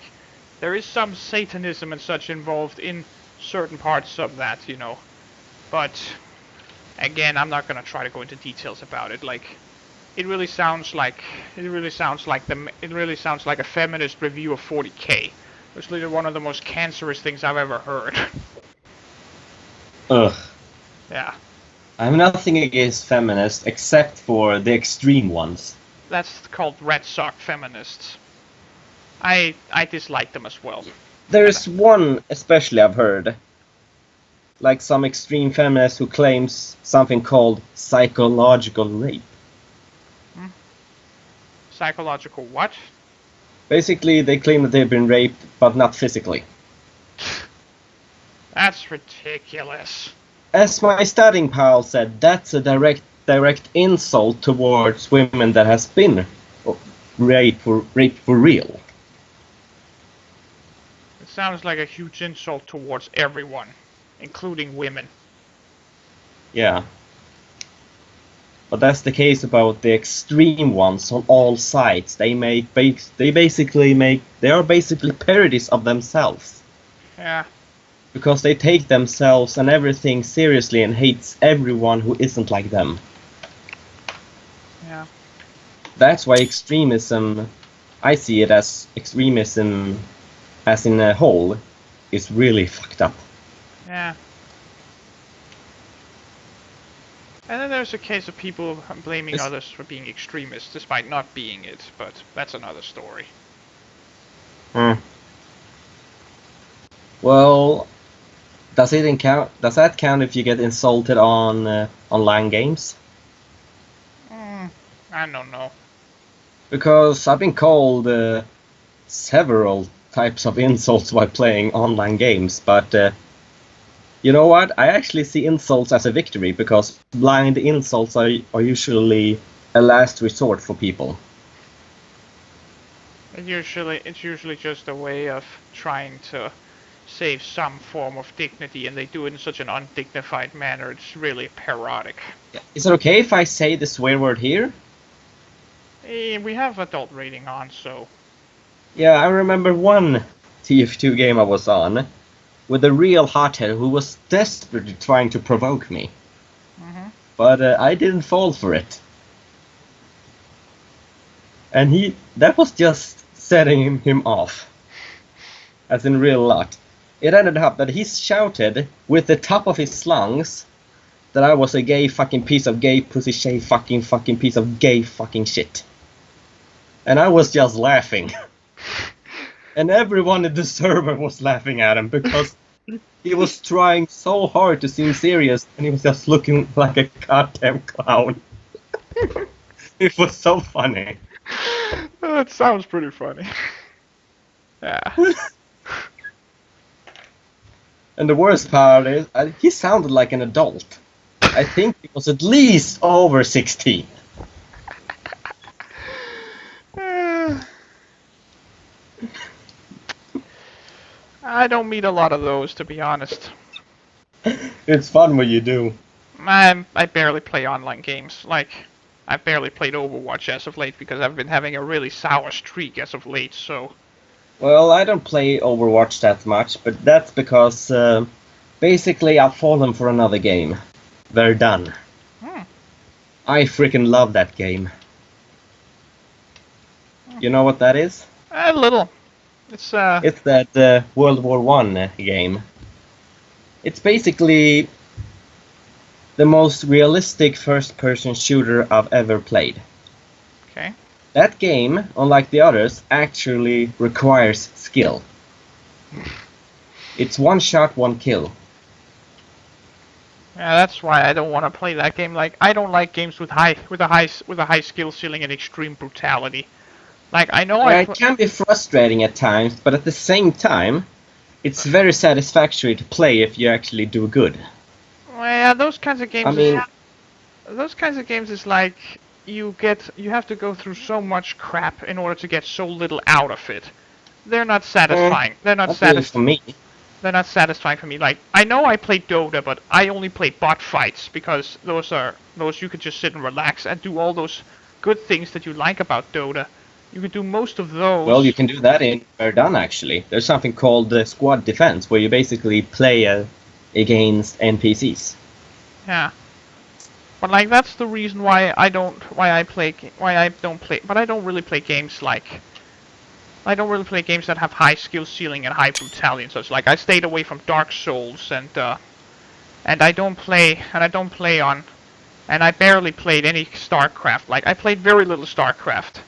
there is some Satanism and such involved in certain parts of that, But again, I'm not gonna try to go into details about it. Like, it really sounds like a feminist review of 40K. It's literally one of the most cancerous things I've ever heard. Ugh. Yeah. I have nothing against feminists except for the extreme ones. That's called red sock feminists. I dislike them as well. There's one especially I've heard. Like some extreme feminist who claims something called psychological rape. Psychological what? Basically, they claim that they've been raped, but not physically. That's ridiculous. As my studying pal said, that's a direct insult towards women that has been raped for real. It sounds like a huge insult towards everyone, including women. Yeah. But that's the case about the extreme ones on all sides. They are basically parodies of themselves. Yeah. Because they take themselves and everything seriously and hates everyone who isn't like them. Yeah. That's why extremism, I see it as extremism as in a whole, is really fucked up. Yeah. And then there's a case of people blaming others for being extremists despite not being it, but that's another story. Well, does that count if you get insulted on online games? I don't know. Because I've been called several types of insults while playing online games, but you know what? I actually see insults as a victory, because blind insults are usually a last resort for people. It's usually just a way of trying to save some form of dignity, and they do it in such an undignified manner. It's really parodic. Is it okay if I say the swear word here? We have adult rating on, so... Yeah, I remember one TF2 game I was on with a real hothead who was desperately trying to provoke me. But I didn't fall for it. And that was just setting him off. As in real lot. It ended up that he shouted with the top of his lungs that I was a gay fucking piece of gay pussy shay fucking piece of gay fucking shit. And I was just laughing. And everyone in the server was laughing at him because he was trying so hard to seem serious and he was just looking like a goddamn clown. It was so funny. That sounds pretty funny. Yeah. And the worst part is, he sounded like an adult. I think he was at least over 16. I don't meet a lot of those, to be honest. It's fun when you do. I barely play online games. Like, I've barely played Overwatch as of late because I've been having a really sour streak as of late, so... Well, I don't play Overwatch that much, but that's because basically I've fallen for another game. Verdun. I freaking love that game. You know what that is? A little. It's that World War One game. It's basically the most realistic first-person shooter I've ever played. Okay. That game, unlike the others, actually requires skill. It's one shot, one kill. Yeah, that's why I don't want to play that game. Like, I don't like games with a high skill ceiling and extreme brutality. Like, I know It can be frustrating at times, but at the same time, it's very satisfactory to play if you actually do good. Well, yeah, those kinds of games. I mean, those kinds of games is like you have to go through so much crap in order to get so little out of it. They're not satisfying. They're not for me. They're not satisfying for me. Like, I know I played Dota, but I only played bot fights because those you could just sit and relax and do all those good things that you like about Dota. You could do most of those. Well, you can do that in Verdun, actually. There's something called squad defense, where you basically play against NPCs. Yeah. But like that's the reason why I don't play. But I don't really play games like. I don't really play games that have high skill ceiling and high brutality and such. Like I stayed away from Dark Souls and I don't play on. And I barely played any StarCraft. Like I played very little StarCraft.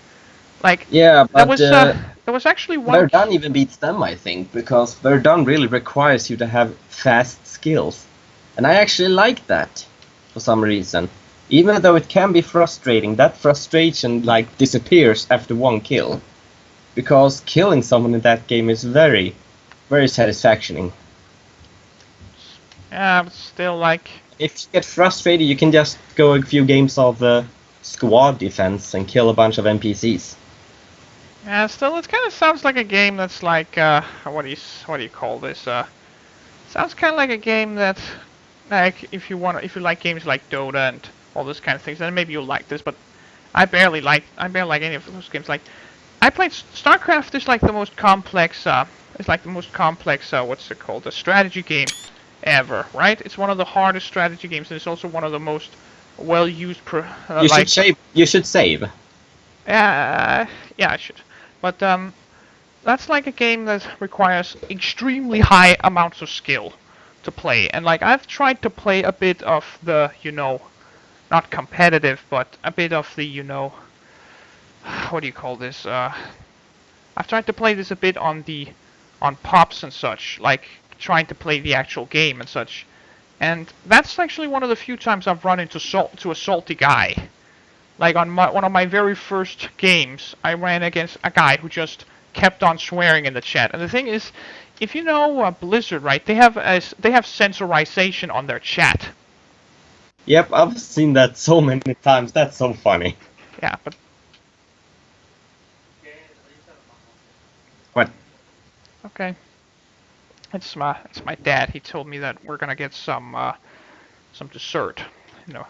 Like yeah, but there was actually one. Verdun even beats them, I think, because Verdun really requires you to have fast skills, and I actually like that for some reason. Even though it can be frustrating, that frustration like disappears after one kill, because killing someone in that game is very, very satisfactory. Yeah, but still, like. If you get frustrated, you can just go a few games of squad defense and kill a bunch of NPCs. Yeah, still, it kind of sounds like a game that's like, what do you call this? Sounds kind of like a game that, like, if you like games like Dota and all those kind of things, then maybe you'll like this. But I barely like any of those games. Like, I played StarCraft is like the most complex. What's it called? A strategy game ever, right? It's one of the hardest strategy games, and it's also one of the most well-used. You should save. Yeah, I should. But that's like a game that requires extremely high amounts of skill to play. And like I've tried to play a bit of the, not competitive, but a bit of the, what do you call this? I've tried to play this a bit on pops and such, like trying to play the actual game and such. And that's actually one of the few times I've run into a salty guy. Like on one of my very first games, I ran against a guy who just kept on swearing in the chat. And the thing is, if you know Blizzard, right? They have sensorization on their chat. Yep, I've seen that so many times. That's so funny. Yeah, but. What? Okay. It's my dad. He told me that we're gonna get some dessert,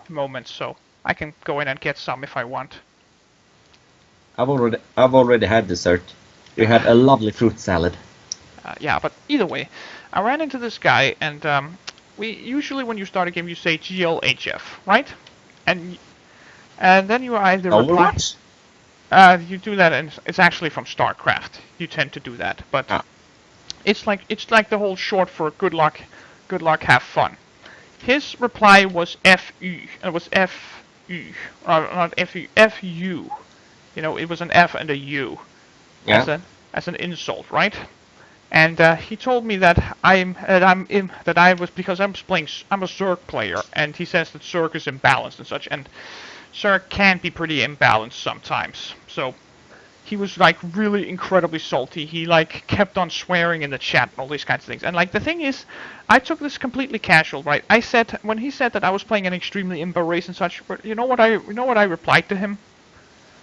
moments. So. I can go in and get some if I want. I've already had dessert. We had a lovely fruit salad. Yeah, but either way, I ran into this guy, and we usually when you start a game you say GLHF, right? And then you either reply. You do that, and it's actually from StarCraft. You tend to do that, but it's like the whole short for good luck, have fun. His reply was FU. It was not FU, FU. It was an F and a U. Yeah. As an insult, right? And he told me that because I'm a Zerg player, and he says that Zerg is imbalanced and such, and Zerg can be pretty imbalanced sometimes. So he was like really incredibly salty. He like kept on swearing in the chat and all these kinds of things. And like the thing is, I took this completely casual, right? I said when he said that I was playing an extremely imba race and such, you know what I replied to him?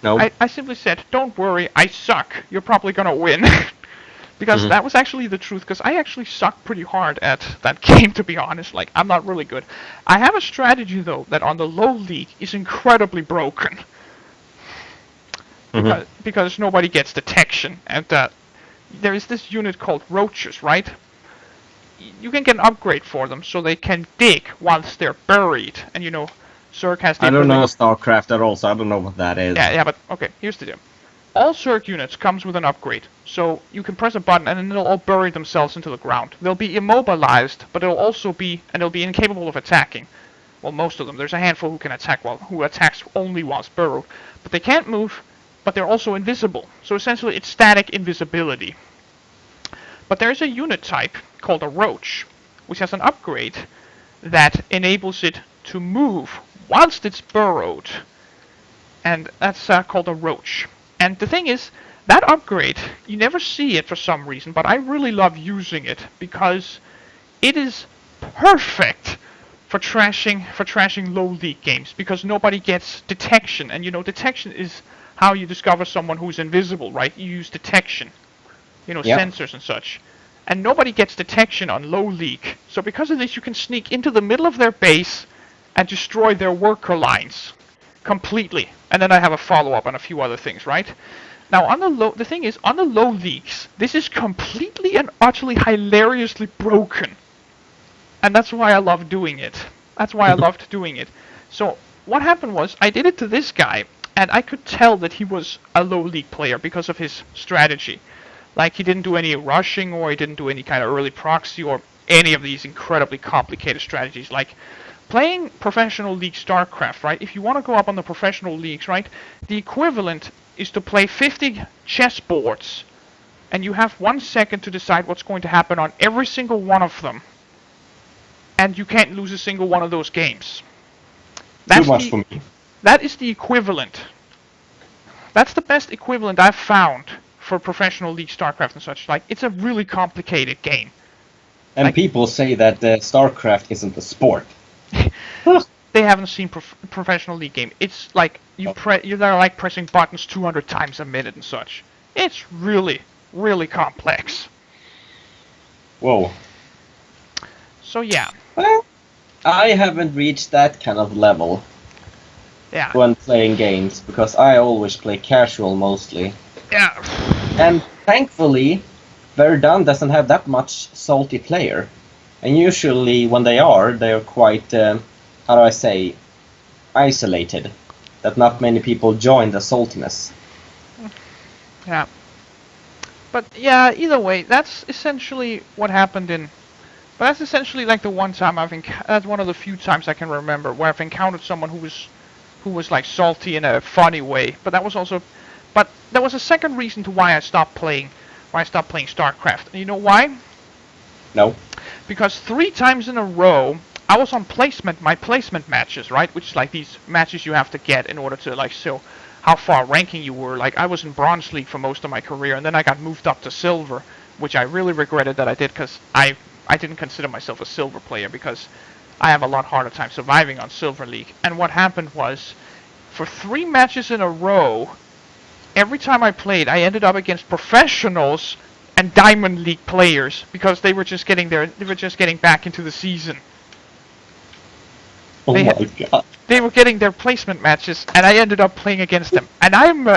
No. I simply said, "Don't worry, I suck. You're probably gonna win." Because that was actually the truth, because I actually suck pretty hard at that game, to be honest. Like, I'm not really good. I have a strategy, though, that on the low league is incredibly broken. Because nobody gets detection. And there is this unit called roaches, right? You can get an upgrade for them, so they can dig whilst they're buried. And, you know, Zerg has the I don't ability... know StarCraft at all, so I don't know what that is. Yeah, but, okay, here's the deal. All Zerg units comes with an upgrade, so you can press a button and then they'll all bury themselves into the ground. They'll be immobilized, but they'll be incapable of attacking. Well, most of them. There's a handful who can attack who attacks only whilst burrowed. But they can't move, but they're also invisible. So essentially it's static invisibility. But there's a unit type called a roach, which has an upgrade that enables it to move whilst it's burrowed. And that's called a roach. And the thing is, that upgrade, you never see it for some reason, but I really love using it because it is perfect for trashing low league games, because nobody gets detection. And you know, detection is how you discover someone who's invisible, right? You use detection, you know, sensors and such. And nobody gets detection on low league. So because of this, you can sneak into the middle of their base and destroy their worker lines completely. And then I have a follow-up on a few other things, right? Now, on the thing is, on the low leagues, this is completely and utterly hilariously broken. And that's why I love doing it. That's why I loved doing it. So, what happened was, I did it to this guy, and I could tell that he was a low league player because of his strategy. Like, he didn't do any rushing, or he didn't do any kind of early proxy, or any of these incredibly complicated strategies. Like, playing professional league StarCraft, right? If you want to go up on the professional leagues, right? The equivalent is to play 50 chessboards, and you have 1 second to decide what's going to happen on every single one of them. And you can't lose a single one of those games. That's too much for me. That is the equivalent. That's the best equivalent I've found for professional league StarCraft and such. Like, it's a really complicated game. And like, people say that StarCraft isn't a sport. They haven't seen professional league game. It's like you're like pressing buttons 200 times a minute and such. It's really, really complex. Whoa. So yeah. Well, I haven't reached that kind of level. Yeah. When playing games, because I always play casual mostly. Yeah. And thankfully, Verdun doesn't have that much salty player. And usually when they are quite, how do I say, isolated. That not many people join the saltiness. Yeah. But yeah, either way, that's essentially what happened in... But that's essentially like the one time that's one of the few times I can remember where I've encountered someone who was like salty in a funny way. But that was also... But there was a second reason to why I stopped playing StarCraft. And you know why? No. Because 3 times in a row, I was on my placement matches, right? Which is like these matches you have to get in order to like show how far ranking you were. Like, I was in Bronze League for most of my career, and then I got moved up to Silver, which I really regretted that I did, because I didn't consider myself a Silver player, because I have a lot harder time surviving on Silver League. And what happened was, for 3 matches in a row, every time I played, I ended up against professionals and Diamond League players, because they were just getting back into the season. Oh my god. They were getting their placement matches, and I ended up playing against them. And I'm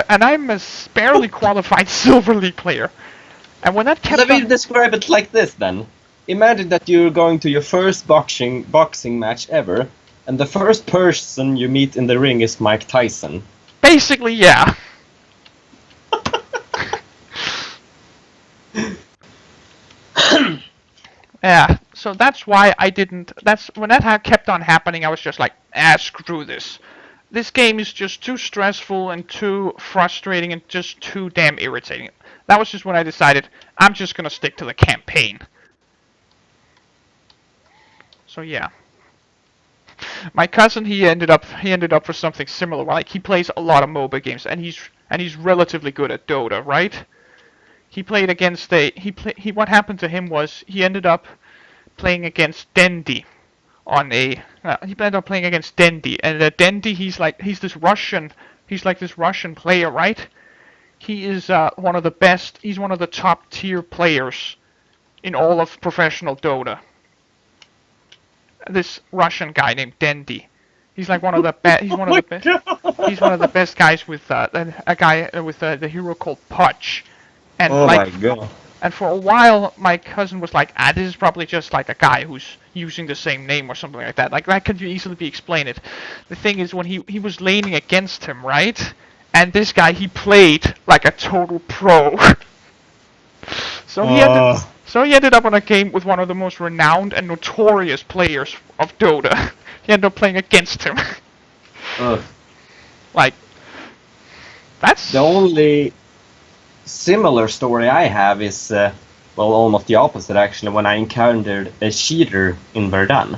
a barely qualified Silver League player. And when that kept Let me describe it like this then. Imagine that you're going to your first boxing match ever, and the first person you meet in the ring is Mike Tyson. Basically, yeah. Yeah, so that's why I didn't... When that kept on happening, I was just like, screw this. This game is just too stressful and too frustrating and just too damn irritating. That was just when I decided, I'm just gonna stick to the campaign. So yeah. My cousin, he ended up for something similar. Like, he plays a lot of MOBA games, and and he's relatively good at Dota, right? He played against a what happened to him was he ended up playing against Dendi on a he ended up playing against Dendi, and Dendi he's like this Russian player, right? He is one of the best. He's one of the top tier players in all of professional Dota. This Russian guy named Dendi. He's like one of the best. He's one of the best. He's one of the best guys with a guy with the hero called Pudge. And Oh like, my god. and for a while, my cousin was like, this is probably just like a guy who's using the same name or something like that. Like, that could easily be explained. The thing is, when he was laning against him, right? And this guy, he played like a total pro. So he ended up on a game with one of the most renowned and notorious players of Dota. He ended up playing against him. Like, that's... The only similar story I have is, well, almost the opposite actually, when I encountered a cheater in Verdun.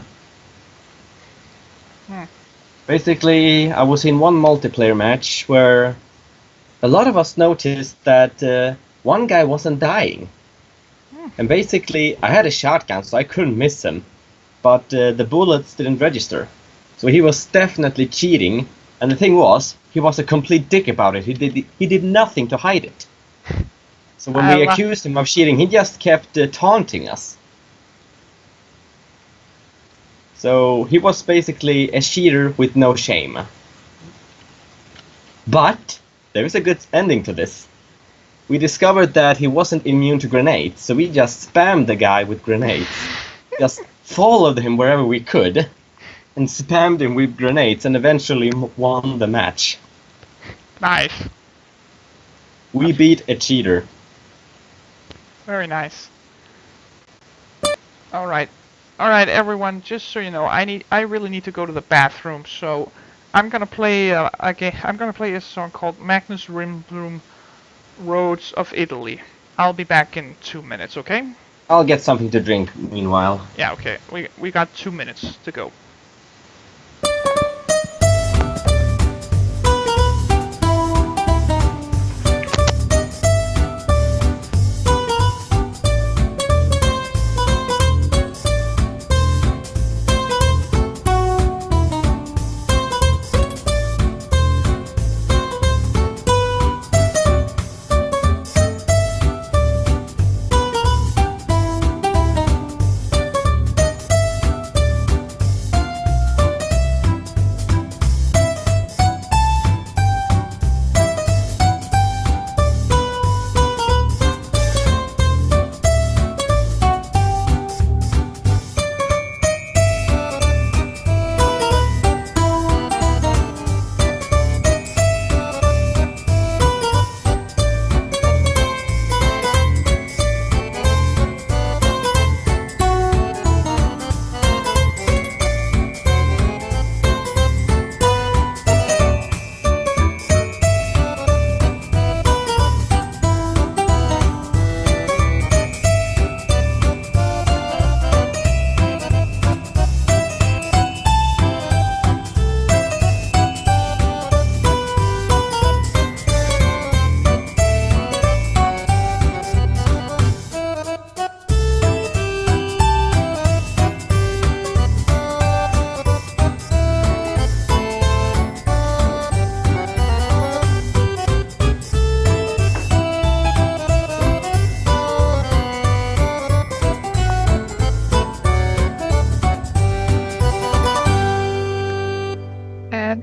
Basically, I was in one multiplayer match where a lot of us noticed that one guy wasn't dying. And basically, I had a shotgun, so I couldn't miss him. But the bullets didn't register. So he was definitely cheating. And the thing was, he was a complete dick about it. He did nothing to hide it. So when we accused him of cheating, he just kept taunting us. So he was basically a cheater with no shame. But there is a good ending to this. We discovered that he wasn't immune to grenades, so we just spammed the guy with grenades. Just followed him wherever we could, and spammed him with grenades, and eventually won the match. Nice. We beat a cheater. Very nice. Alright, everyone, just so you know, I really need to go to the bathroom, so I'm gonna play a song called Magnus Rimblum Roads of Italy. I'll be back in 2 minutes, okay? I'll get something to drink meanwhile. Yeah, okay. We got 2 minutes to go.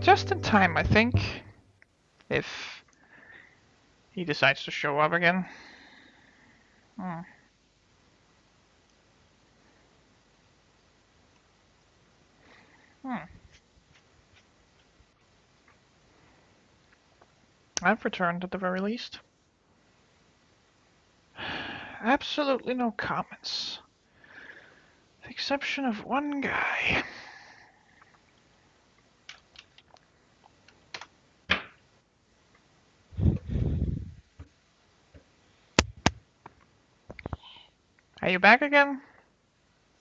Just in time, I think, if he decides to show up again. I've returned at the very least. Absolutely no comments. With the exception of one guy. Are you back again?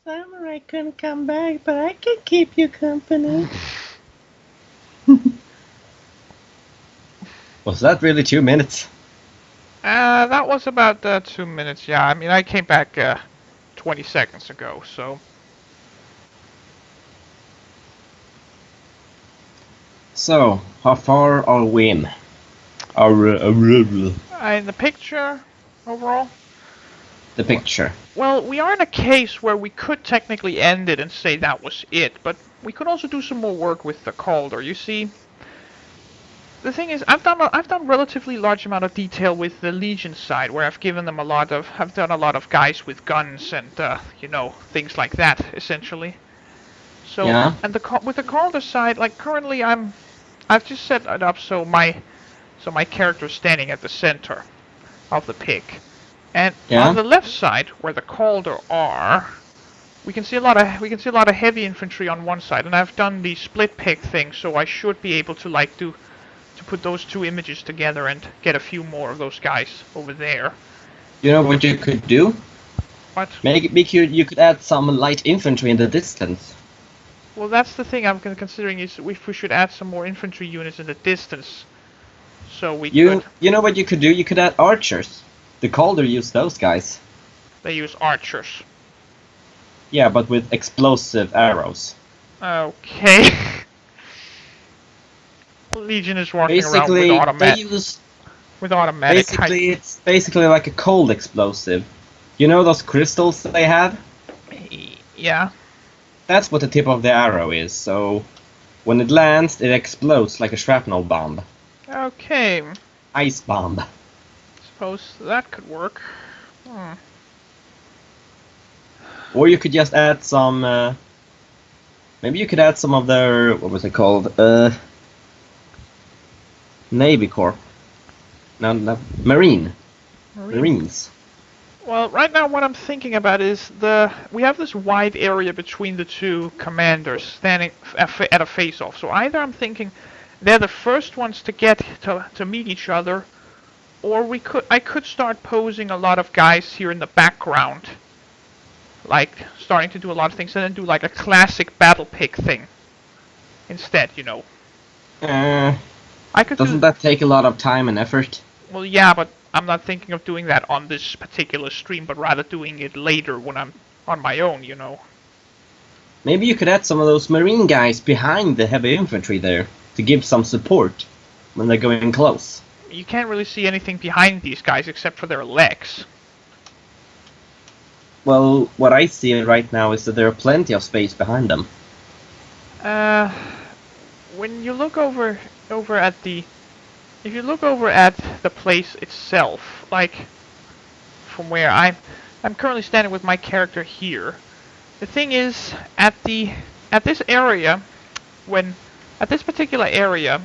Samurai couldn't come back, but I can keep you company. Was that really 2 minutes? That was about 2 minutes, yeah. I mean, I came back 20 seconds ago, so... So, how far are we in? In the picture, overall? The picture. Well, we are in a case where we could technically end it and say that was it, but we could also do some more work with the Calder. You see, the thing is, I've done relatively large amount of detail with the Legion side, where I've given them I've done a lot of guys with guns and you know, things like that, essentially. So, Yeah. and with the Calder side, like currently I've just set it up so my character's standing at the center of the pick. And on the left side, where the Calder are, we can see a lot of heavy infantry on one side, and I've done the split pick thing, so I should be able to to put those two images together and get a few more of those guys over there. You know what you could do? What? You could add some light infantry in the distance. Well, that's the thing I'm considering is if we should add some more infantry units in the distance, so we could. You know what you could do? You could add archers. The Calder use those guys. They use archers. Yeah, but with explosive arrows. Okay. Legion is walking around with automatic. Basically, it's basically like a cold explosive. You know those crystals that they have? Yeah. That's what the tip of the arrow is. So when it lands, it explodes like a shrapnel bomb. Okay. Ice bomb. Suppose that could work. Or you could just add some. Maybe you could add some of their, what was it called? Navy Corps. No, Marines. Well, right now what I'm thinking about is we have this wide area between the two commanders standing at a face-off. So either I'm thinking they're the first ones to get to meet each other, or I could start posing a lot of guys here in the background, like starting to do a lot of things, and then do like a classic battle pick thing instead, you know. Doesn't that take a lot of time and effort? Well, yeah, but I'm not thinking of doing that on this particular stream, but rather doing it later when I'm on my own, you know. Maybe you could add some of those marine guys behind the heavy infantry there to give some support when they're going close. You can't really see anything behind these guys except for their legs. Well, what I see right now is that there are plenty of space behind them. When you look over at if you look over at the place itself, like from where I'm currently standing with my character here. The thing is, at this particular area,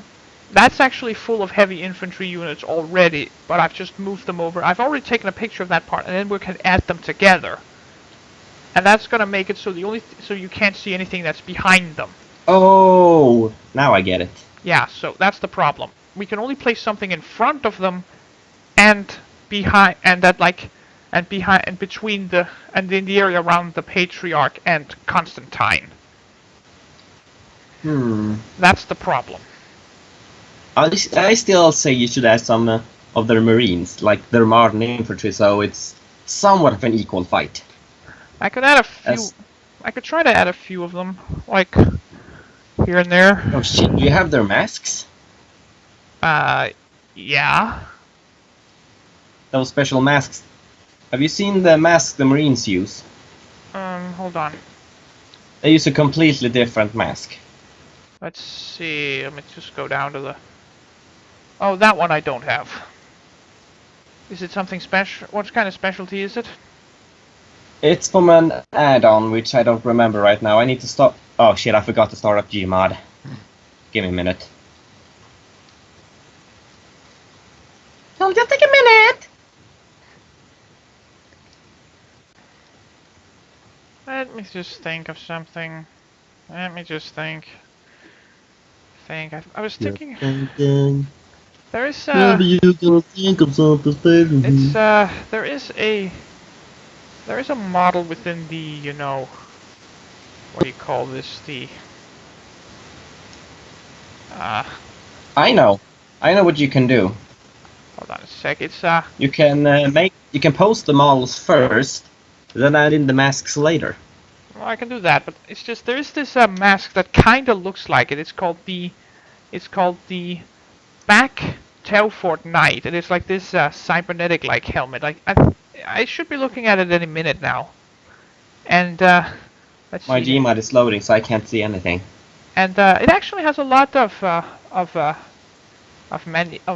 that's actually full of heavy infantry units already, but I've just moved them over. I've already taken a picture of that part, and then we can add them together. And that's gonna make it so so you can't see anything that's behind them. Oh, now I get it. Yeah, so that's the problem. We can only place something in front of them and behind, and between and in the area around the Patriarch and Constantine. That's the problem. I still say you should add some of their Marines, like their modern infantry, so it's somewhat of an equal fight. I could add a few. I could try to add a few of them, like here and there. Oh shit! Do you have their masks? Yeah. Those special masks. Have you seen the mask the Marines use? Hold on. They use a completely different mask. Let's see. Let me just go down to the. Oh, that one I don't have. Is it something special? What kind of specialty is it? It's from an add-on, which I don't remember right now. I need to stop. Oh shit! I forgot to start up Gmod. Give me a minute. It'll just take a minute. Let me just think of something. Let me just think. I was thinking. There is Maybe you gonna think of something special. There is a model within the, you know, what do you call this? The I know. I know what you can do. Hold on a sec. It's You can post the models first, then add in the masks later. well, I can do that, but it's just there is this mask that kind of looks like it. It's called the back Telford Knight, and it's like this cybernetic like helmet. I should be looking at it any minute now. And let's My see here. Gmod is loading, so I can't see anything. And it actually has a lot of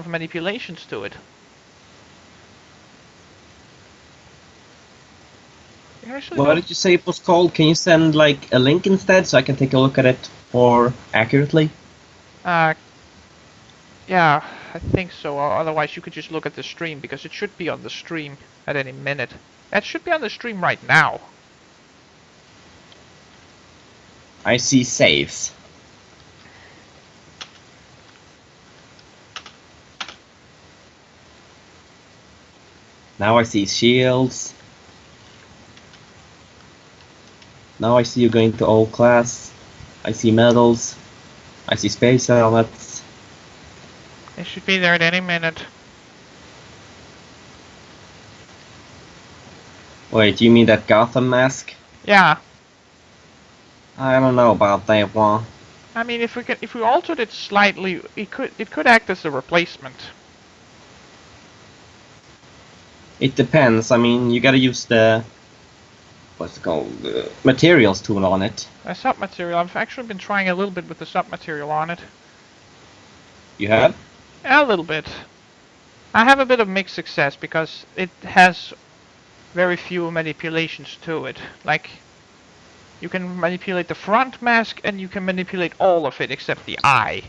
manipulations to it. You actually What don't. did you say it was called? Can you send like a link instead so I can take a look at it more accurately? Yeah, I think so. Otherwise, you could just look at the stream because it should be on the stream at any minute. It should be on the stream right now. I see saves. Now I see shields. Now I see you going to all class. I see medals. I see space helmets. It should be there at any minute. Wait, you mean that Gotham mask? Yeah. I don't know about that one. I mean, if we altered it slightly, it could act as a replacement. It depends. I mean, you gotta use the what's it called, materials tool on it. A sub-material. I've actually been trying a little bit with the sub-material on it. You have? A little bit. I have a bit of mixed success because it has very few manipulations to it. Like, you can manipulate the front mask and you can manipulate all of it except the eye.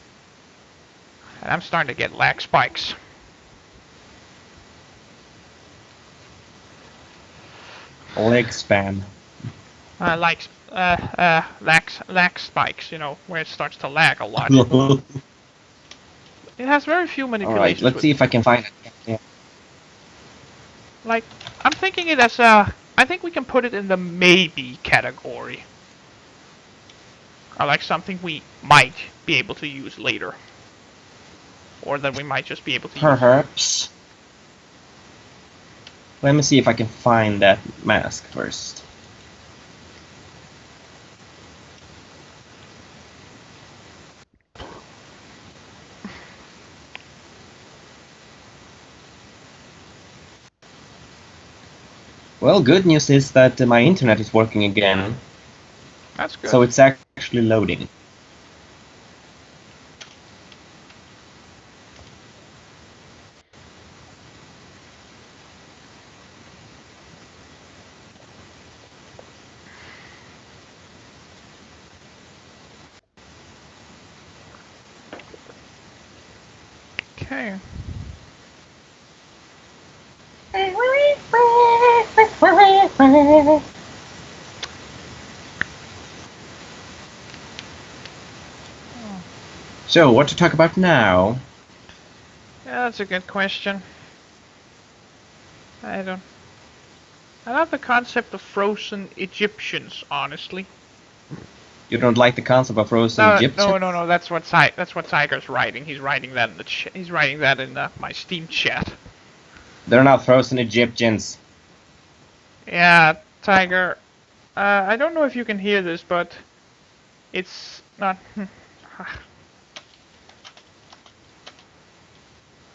And I'm starting to get lag spikes. Leg spam. Lag spikes, you know, where it starts to lag a lot. It has very few manipulations. Alright, let's see if I can find it. Yeah. Like, I'm thinking it as a... I think we can put it in the maybe category. Or like something we might be able to use later. Or that we might just be able to use. Perhaps. Let me see if I can find that mask first. Well, good news is that my internet is working again. That's good. So it's actually loading. Okay. So, what to talk about now? Yeah, that's a good question. I love the concept of frozen Egyptians, honestly. You don't like the concept of frozen Egyptians? No. That's what Tiger's writing. He's writing that in my Steam chat. They're not frozen Egyptians. Yeah, Tiger. I don't know if you can hear this, but it's not.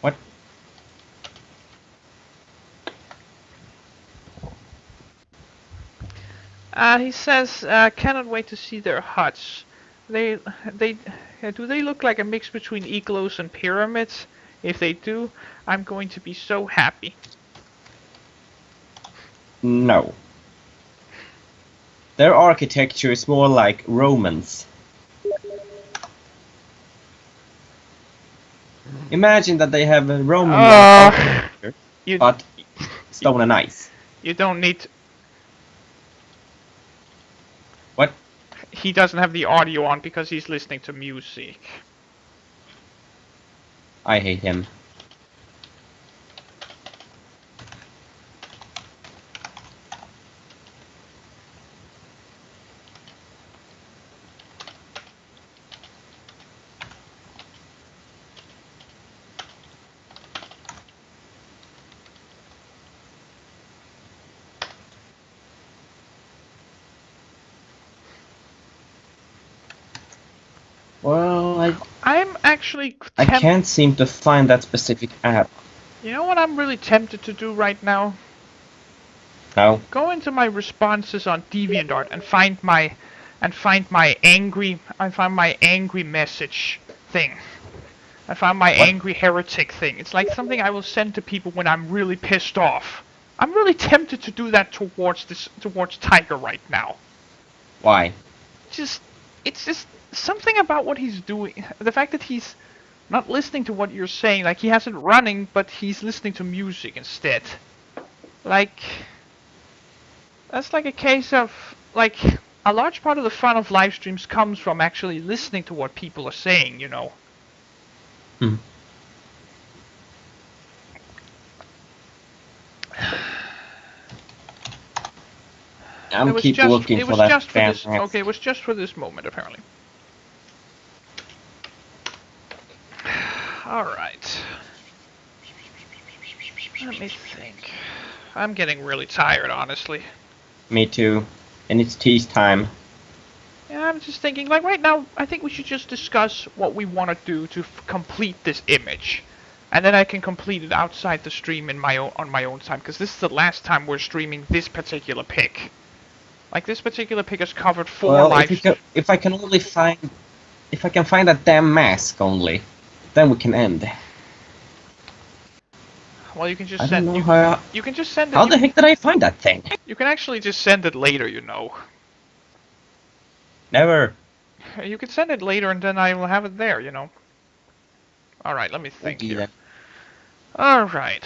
What? He says, cannot wait to see their huts. Do they look like a mix between igloos and pyramids? If they do, I'm going to be so happy. No. Their architecture is more like Romans. Imagine that they have a Roman architecture, but stone and ice. You don't need to... What? He doesn't have the audio on because he's listening to music. I hate him. I'm actually I can't seem to find that specific app. You know what I'm really tempted to do right now? No. Go into my responses on DeviantArt and find my angry message thing. I found my What? angry heretic thing. It's like something I will send to people when I'm really pissed off. I'm really tempted to do that towards Tiger right now. Why? It's just something about what he's doing. The fact that he's not listening to what you're saying, like he has it running, but he's listening to music instead. Like, that's like a case of, like, a large part of the fun of live streams comes from actually listening to what people are saying, you know. Hmm. I'm keep looking for that fan. Okay, it was just for this moment, apparently. Alright. Let me think. I'm getting really tired, honestly. Me too. And it's tease time. Yeah, I'm just thinking, like right now, I think we should just discuss what we want to do to complete this image. And then I can complete it outside the stream on my own time, because this is the last time we're streaming this particular pick. Like, this particular pick has covered 4 live streams. If I can find that damn mask only, then we can end. Well, you can just I send. don't know You can just send it. How the heck did I find that thing? You can actually just send it later, you know. Never. You can send it later, and then I will have it there, you know. All right, let me think here. All right.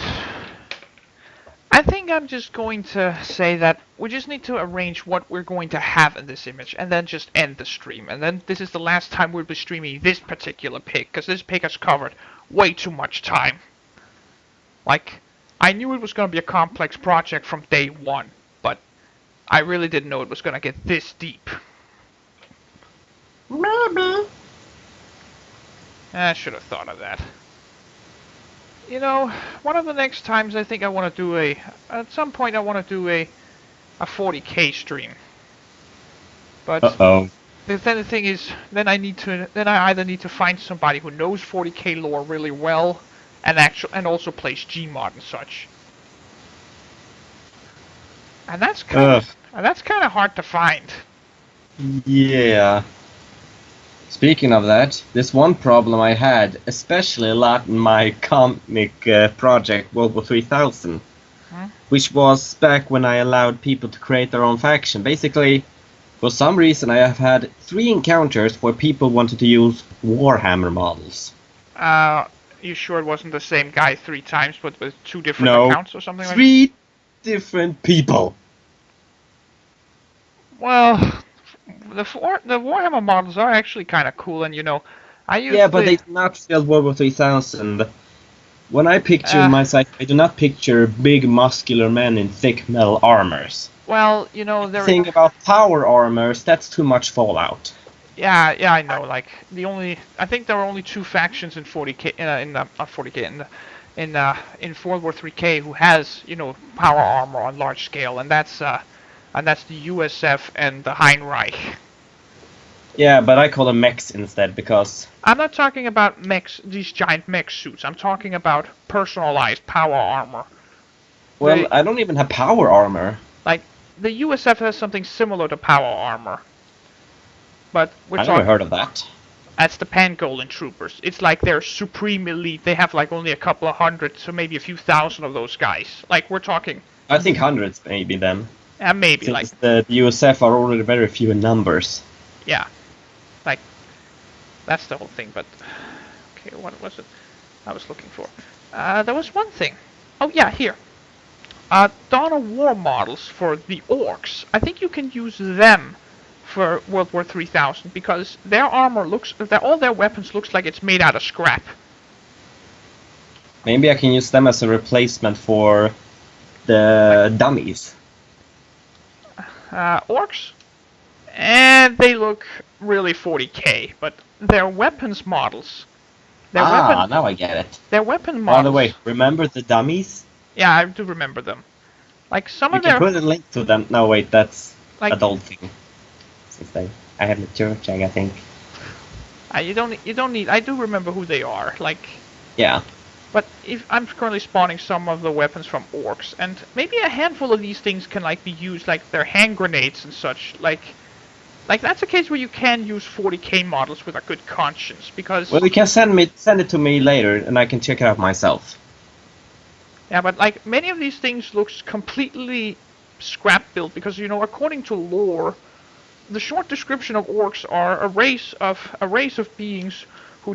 I think I'm just going to say that we just need to arrange what we're going to have in this image, and then just end the stream. And then this is the last time we'll be streaming this particular pick, because this pick has covered way too much time. Like, I knew it was going to be a complex project from day one, but I really didn't know it was going to get this deep. Maybe. I should have thought of that. You know, one of the next times I think I want to do at some point I want to do a 40k stream. But then the thing is, then I either need to find somebody who knows 40k lore really well, and also plays Gmod and such. And that's kind of hard to find. Yeah. Speaking of that, this one problem I had, especially a lot in my comic project, World War 3000, which was back when I allowed people to create their own faction. Basically, for some reason I have had 3 encounters where people wanted to use Warhammer models. You sure it wasn't the same guy 3 times, but with 2 different accounts or something like that? 3 different people! Well, the Warhammer models are actually kind of cool, and you know, I use but they do not feel World War 3000. When I picture myself, I do not picture big muscular men in thick metal armors. Well, you know, the thing about power armors, that's too much Fallout. Yeah, I know. Like I think there are only 2 factions in 40k in World War 3K who has, you know, power armor on large scale, and that's the USF and the Heinreich. Yeah, but I call them mechs instead because I'm not talking about mechs, these giant mech suits. I'm talking about personalized power armor. Well, I don't even have power armor. Like the USF has something similar to power armor. But I never heard of that. That's the Pangolin troopers. It's like they're supreme elite. They have like only a couple of hundred, so maybe a few thousand of those guys. Like we're talking. I think hundreds maybe then. Maybe since like the USF are already very few in numbers. Yeah, like that's the whole thing. But okay, what was it I was looking for? There was one thing. Oh yeah, here. Dawn of War models for the orcs. I think you can use them for World War 3000 because their armor all their weapons looks like it's made out of scrap. Maybe I can use them as a replacement for the dummies. Orcs, and they look really 40k, but their weapons models. Now I get it. Their weapon models. By the way, remember the dummies? Yeah, I do remember them. Like some of their. You can put a link to them. No, wait, that's like, adult thing. Since I have the church, I think. You don't need. I do remember who they are. Like, Yeah. but if I'm currently spawning some of the weapons from orcs, and maybe a handful of these things can like be used, like their hand grenades and such. Like that's a case where you can use 40k models with a good conscience, because. Well, you can send it to me later, and I can check it out myself. Yeah, but like many of these things looks completely scrap built, because according to lore, the short description of orcs are a race of beings who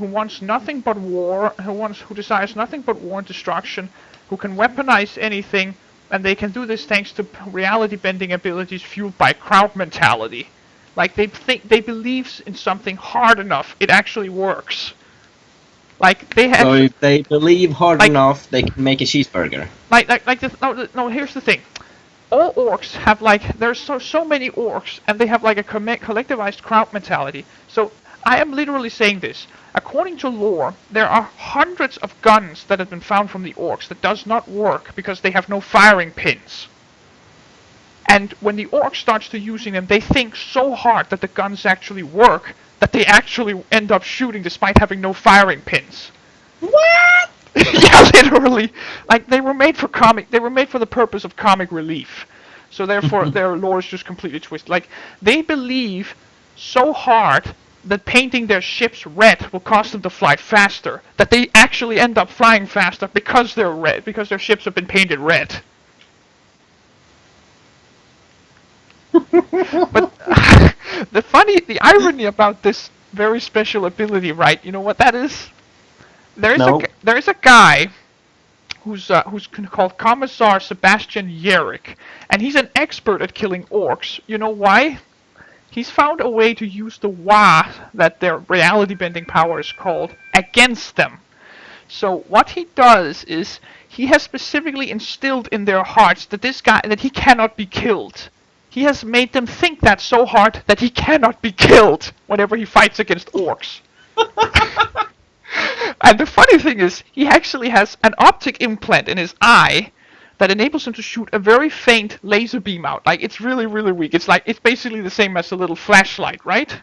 wants nothing but war, who desires nothing but war and destruction, who can weaponize anything, and they can do this thanks to reality bending abilities fueled by crowd mentality. Like they believe in something hard enough, it actually works. Like they have. So if they believe hard enough, they can make a cheeseburger. No. Here's the thing. All orcs have there's so many orcs, and they have like a collectivized crowd mentality. So I am literally saying this. According to lore, there are hundreds of guns that have been found from the orcs that does not work because they have no firing pins. And when the orc starts to using them, they think so hard that the guns actually work that they actually end up shooting despite having no firing pins. What? Yeah, literally. Like, they were made for the purpose of comic relief. So therefore, their lore is just completely twisted. Like, they believe so hard that painting their ships red will cause them to fly faster, that they actually end up flying faster because they're red, because their ships have been painted red. But the irony about this very special ability, right? You know what that is? There is a guy who's called Commissar Sebastian Yerrick, and he's an expert at killing orcs. You know why? He's found a way to use the Wa, that their reality bending power is called, against them. So what he does is he has specifically instilled in their hearts that he cannot be killed. He has made them think that so hard that he cannot be killed whenever he fights against orcs. And the funny thing is, he actually has an optic implant in his eye that enables him to shoot a very faint laser beam out. Like, it's really, really weak. It's basically the same as a little flashlight, right?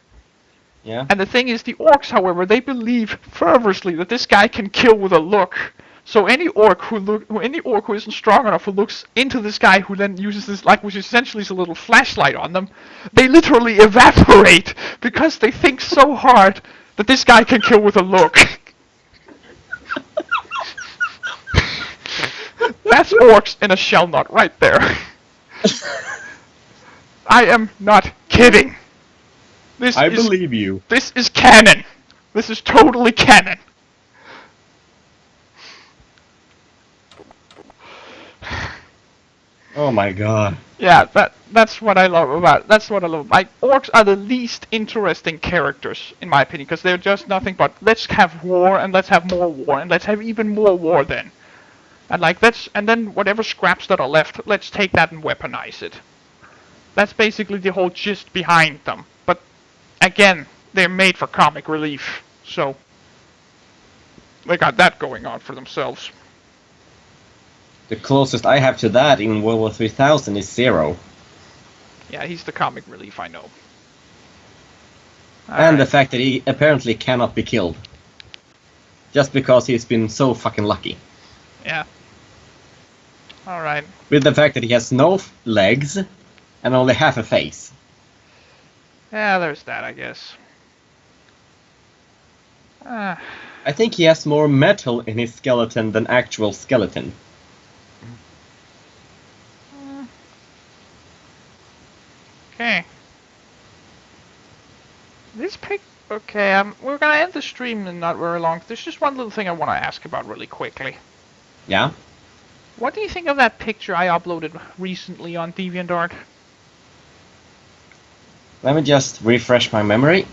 Yeah. And the thing is, the orcs, however, they believe fervently that this guy can kill with a look. So any orc who isn't strong enough, who looks into this guy, who then uses this, which essentially is a little flashlight on them, they literally evaporate because they think so hard that this guy can kill with a look. That's orcs in a shell nut right there. I am not kidding. I believe you. This is canon. This is totally canon. Oh my god. Yeah, that's what I love about. Like, orcs are the least interesting characters in my opinion, because they're just nothing but let's have war and let's have more war and let's have even more war then. And then whatever scraps that are left, let's take that and weaponize it. That's basically the whole gist behind them. But again, they're made for comic relief, so they got that going on for themselves. The closest I have to that in World War 3000 is Zero. Yeah, he's the comic relief, I know. And the fact that he apparently cannot be killed. Just because he's been so fucking lucky. Yeah. Alright. With the fact that he has no legs and only half a face. Yeah, there's that, I guess. I think he has more metal in his skeleton than actual skeleton. Okay. Okay, we're gonna end the stream in not very long. There's just one little thing I want to ask about really quickly. Yeah? What do you think of that picture I uploaded recently on DeviantArt? Let me just refresh my memory.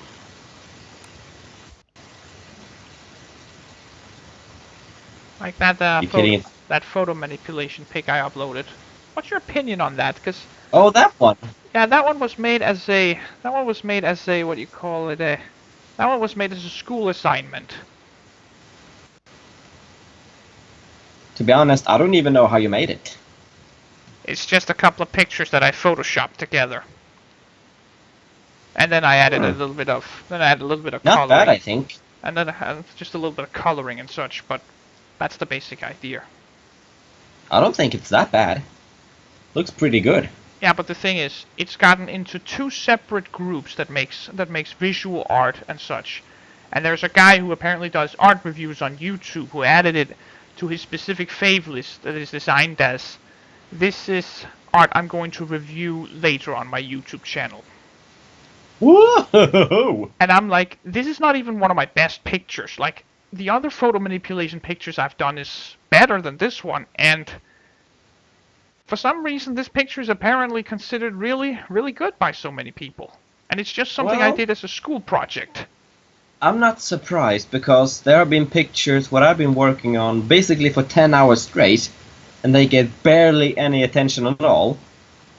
Like that that photo manipulation pic I uploaded. What's your opinion on that? Because oh, that one. Yeah, that one was made as a what do you call it? That one was made as a school assignment. To be honest, I don't even know how you made it. It's just a couple of pictures that I photoshopped together. And then I added a Hmm. little bit of, Not bad, coloring, I think. and then I had just a little bit of coloring and such. But that's the basic idea. I don't think it's that bad. Looks pretty good. Yeah, but the thing is, it's gotten into two separate groups that makes visual art and such. And there's a guy who apparently does art reviews on YouTube who added it to his specific fave list that is designed as, this is art I'm going to review later on my YouTube channel. Whoa! And I'm like, this is not even one of my best pictures. Like, the other photo manipulation pictures I've done is better than this one, and for some reason this picture is apparently considered really, really good by so many people. And it's just something I Well, did as a school project. I'm not surprised because there have been pictures what I've been working on basically for 10 hours straight, and they get barely any attention at all.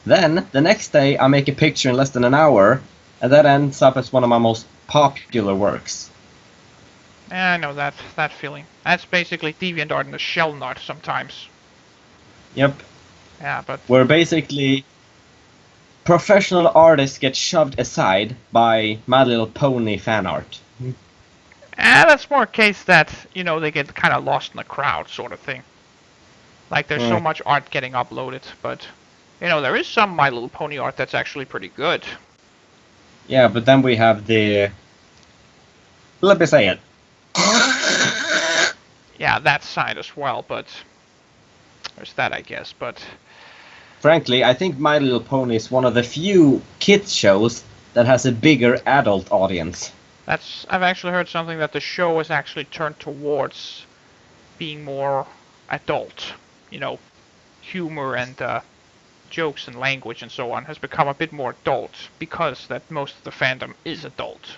Then, the next day, I make a picture in less than an hour, and that ends up as one of my most popular works. I know that feeling. That's basically DeviantArt in a shell knot sometimes. Yep, Yeah, but where basically professional artists get shoved aside by My Little Pony fan art. that's more a case that, you know, they get kind of lost in the crowd sort of thing. Like there's so much art getting uploaded, but you know, there is some My Little Pony art that's actually pretty good. Yeah, but then we have the... Let me say it. Yeah, that side as well, but there's that, I guess. But Frankly, I think My Little Pony is one of the few kids shows that has a bigger adult audience. I've actually heard something that the show is actually turned towards being more adult. You know, humor and jokes and language and so on has become a bit more adult because that most of the fandom is adult.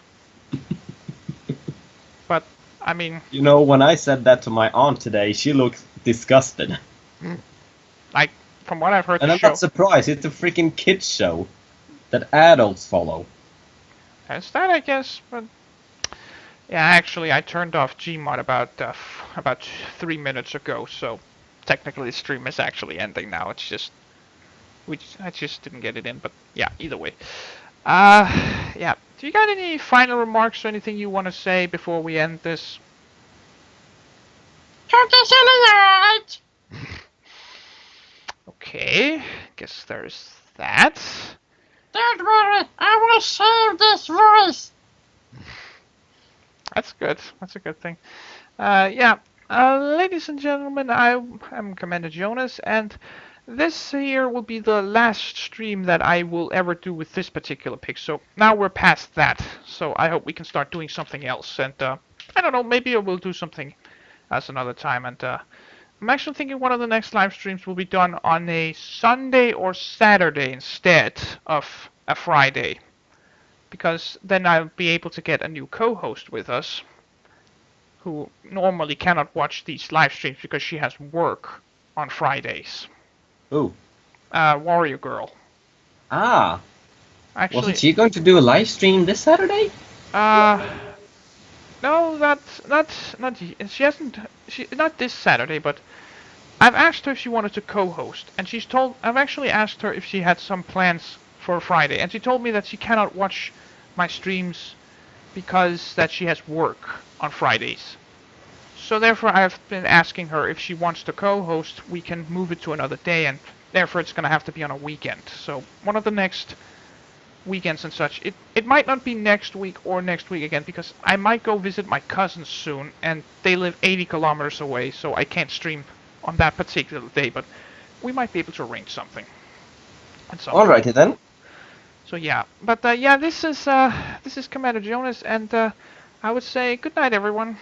But I mean, You know, when I said that to my aunt today, she looked disgusted. like from what I've heard, And the I'm show not surprised, it's a freaking kids show that adults follow. has that, I guess. But yeah, actually, I turned off Gmod about 3 minutes ago, so technically the stream is actually ending now. It's just I just didn't get it in, but yeah, either way. Yeah. Do you got any final remarks or anything you want to say before we end this? Okay, guess there's that. Don't worry, I will save this voice. That's good. That's a good thing. Yeah. Ladies and gentlemen, I am CommanderJonas, and this here will be the last stream that I will ever do with this particular pick. So now we're past that. So I hope we can start doing something else. And I don't know, maybe I will do something else another time. And I'm actually thinking one of the next live streams will be done on a Sunday or Saturday instead of a Friday. Because then I'll be able to get a new co-host with us who normally cannot watch these live streams because she has work on Fridays. Ooh. Warrior Girl. Ah. Actually, Wasn't she going to do a live stream this Saturday? no, not she hasn't. She not this Saturday, but I've asked her if she wanted to co-host, and I've actually asked her if she had some plans for Friday, and she told me that she cannot watch my streams because that she has work on Fridays. So therefore, I've been asking her if she wants to co-host. We can move it to another day, and therefore it's gonna have to be on a weekend. So one of the next weekends and such. It might not be next week or next week again because I might go visit my cousins soon, and they live 80 kilometers away, so I can't stream on that particular day. But we might be able to arrange something. Alrighty then. So yeah, but yeah, this is CommanderJonas, and I would say good night, everyone.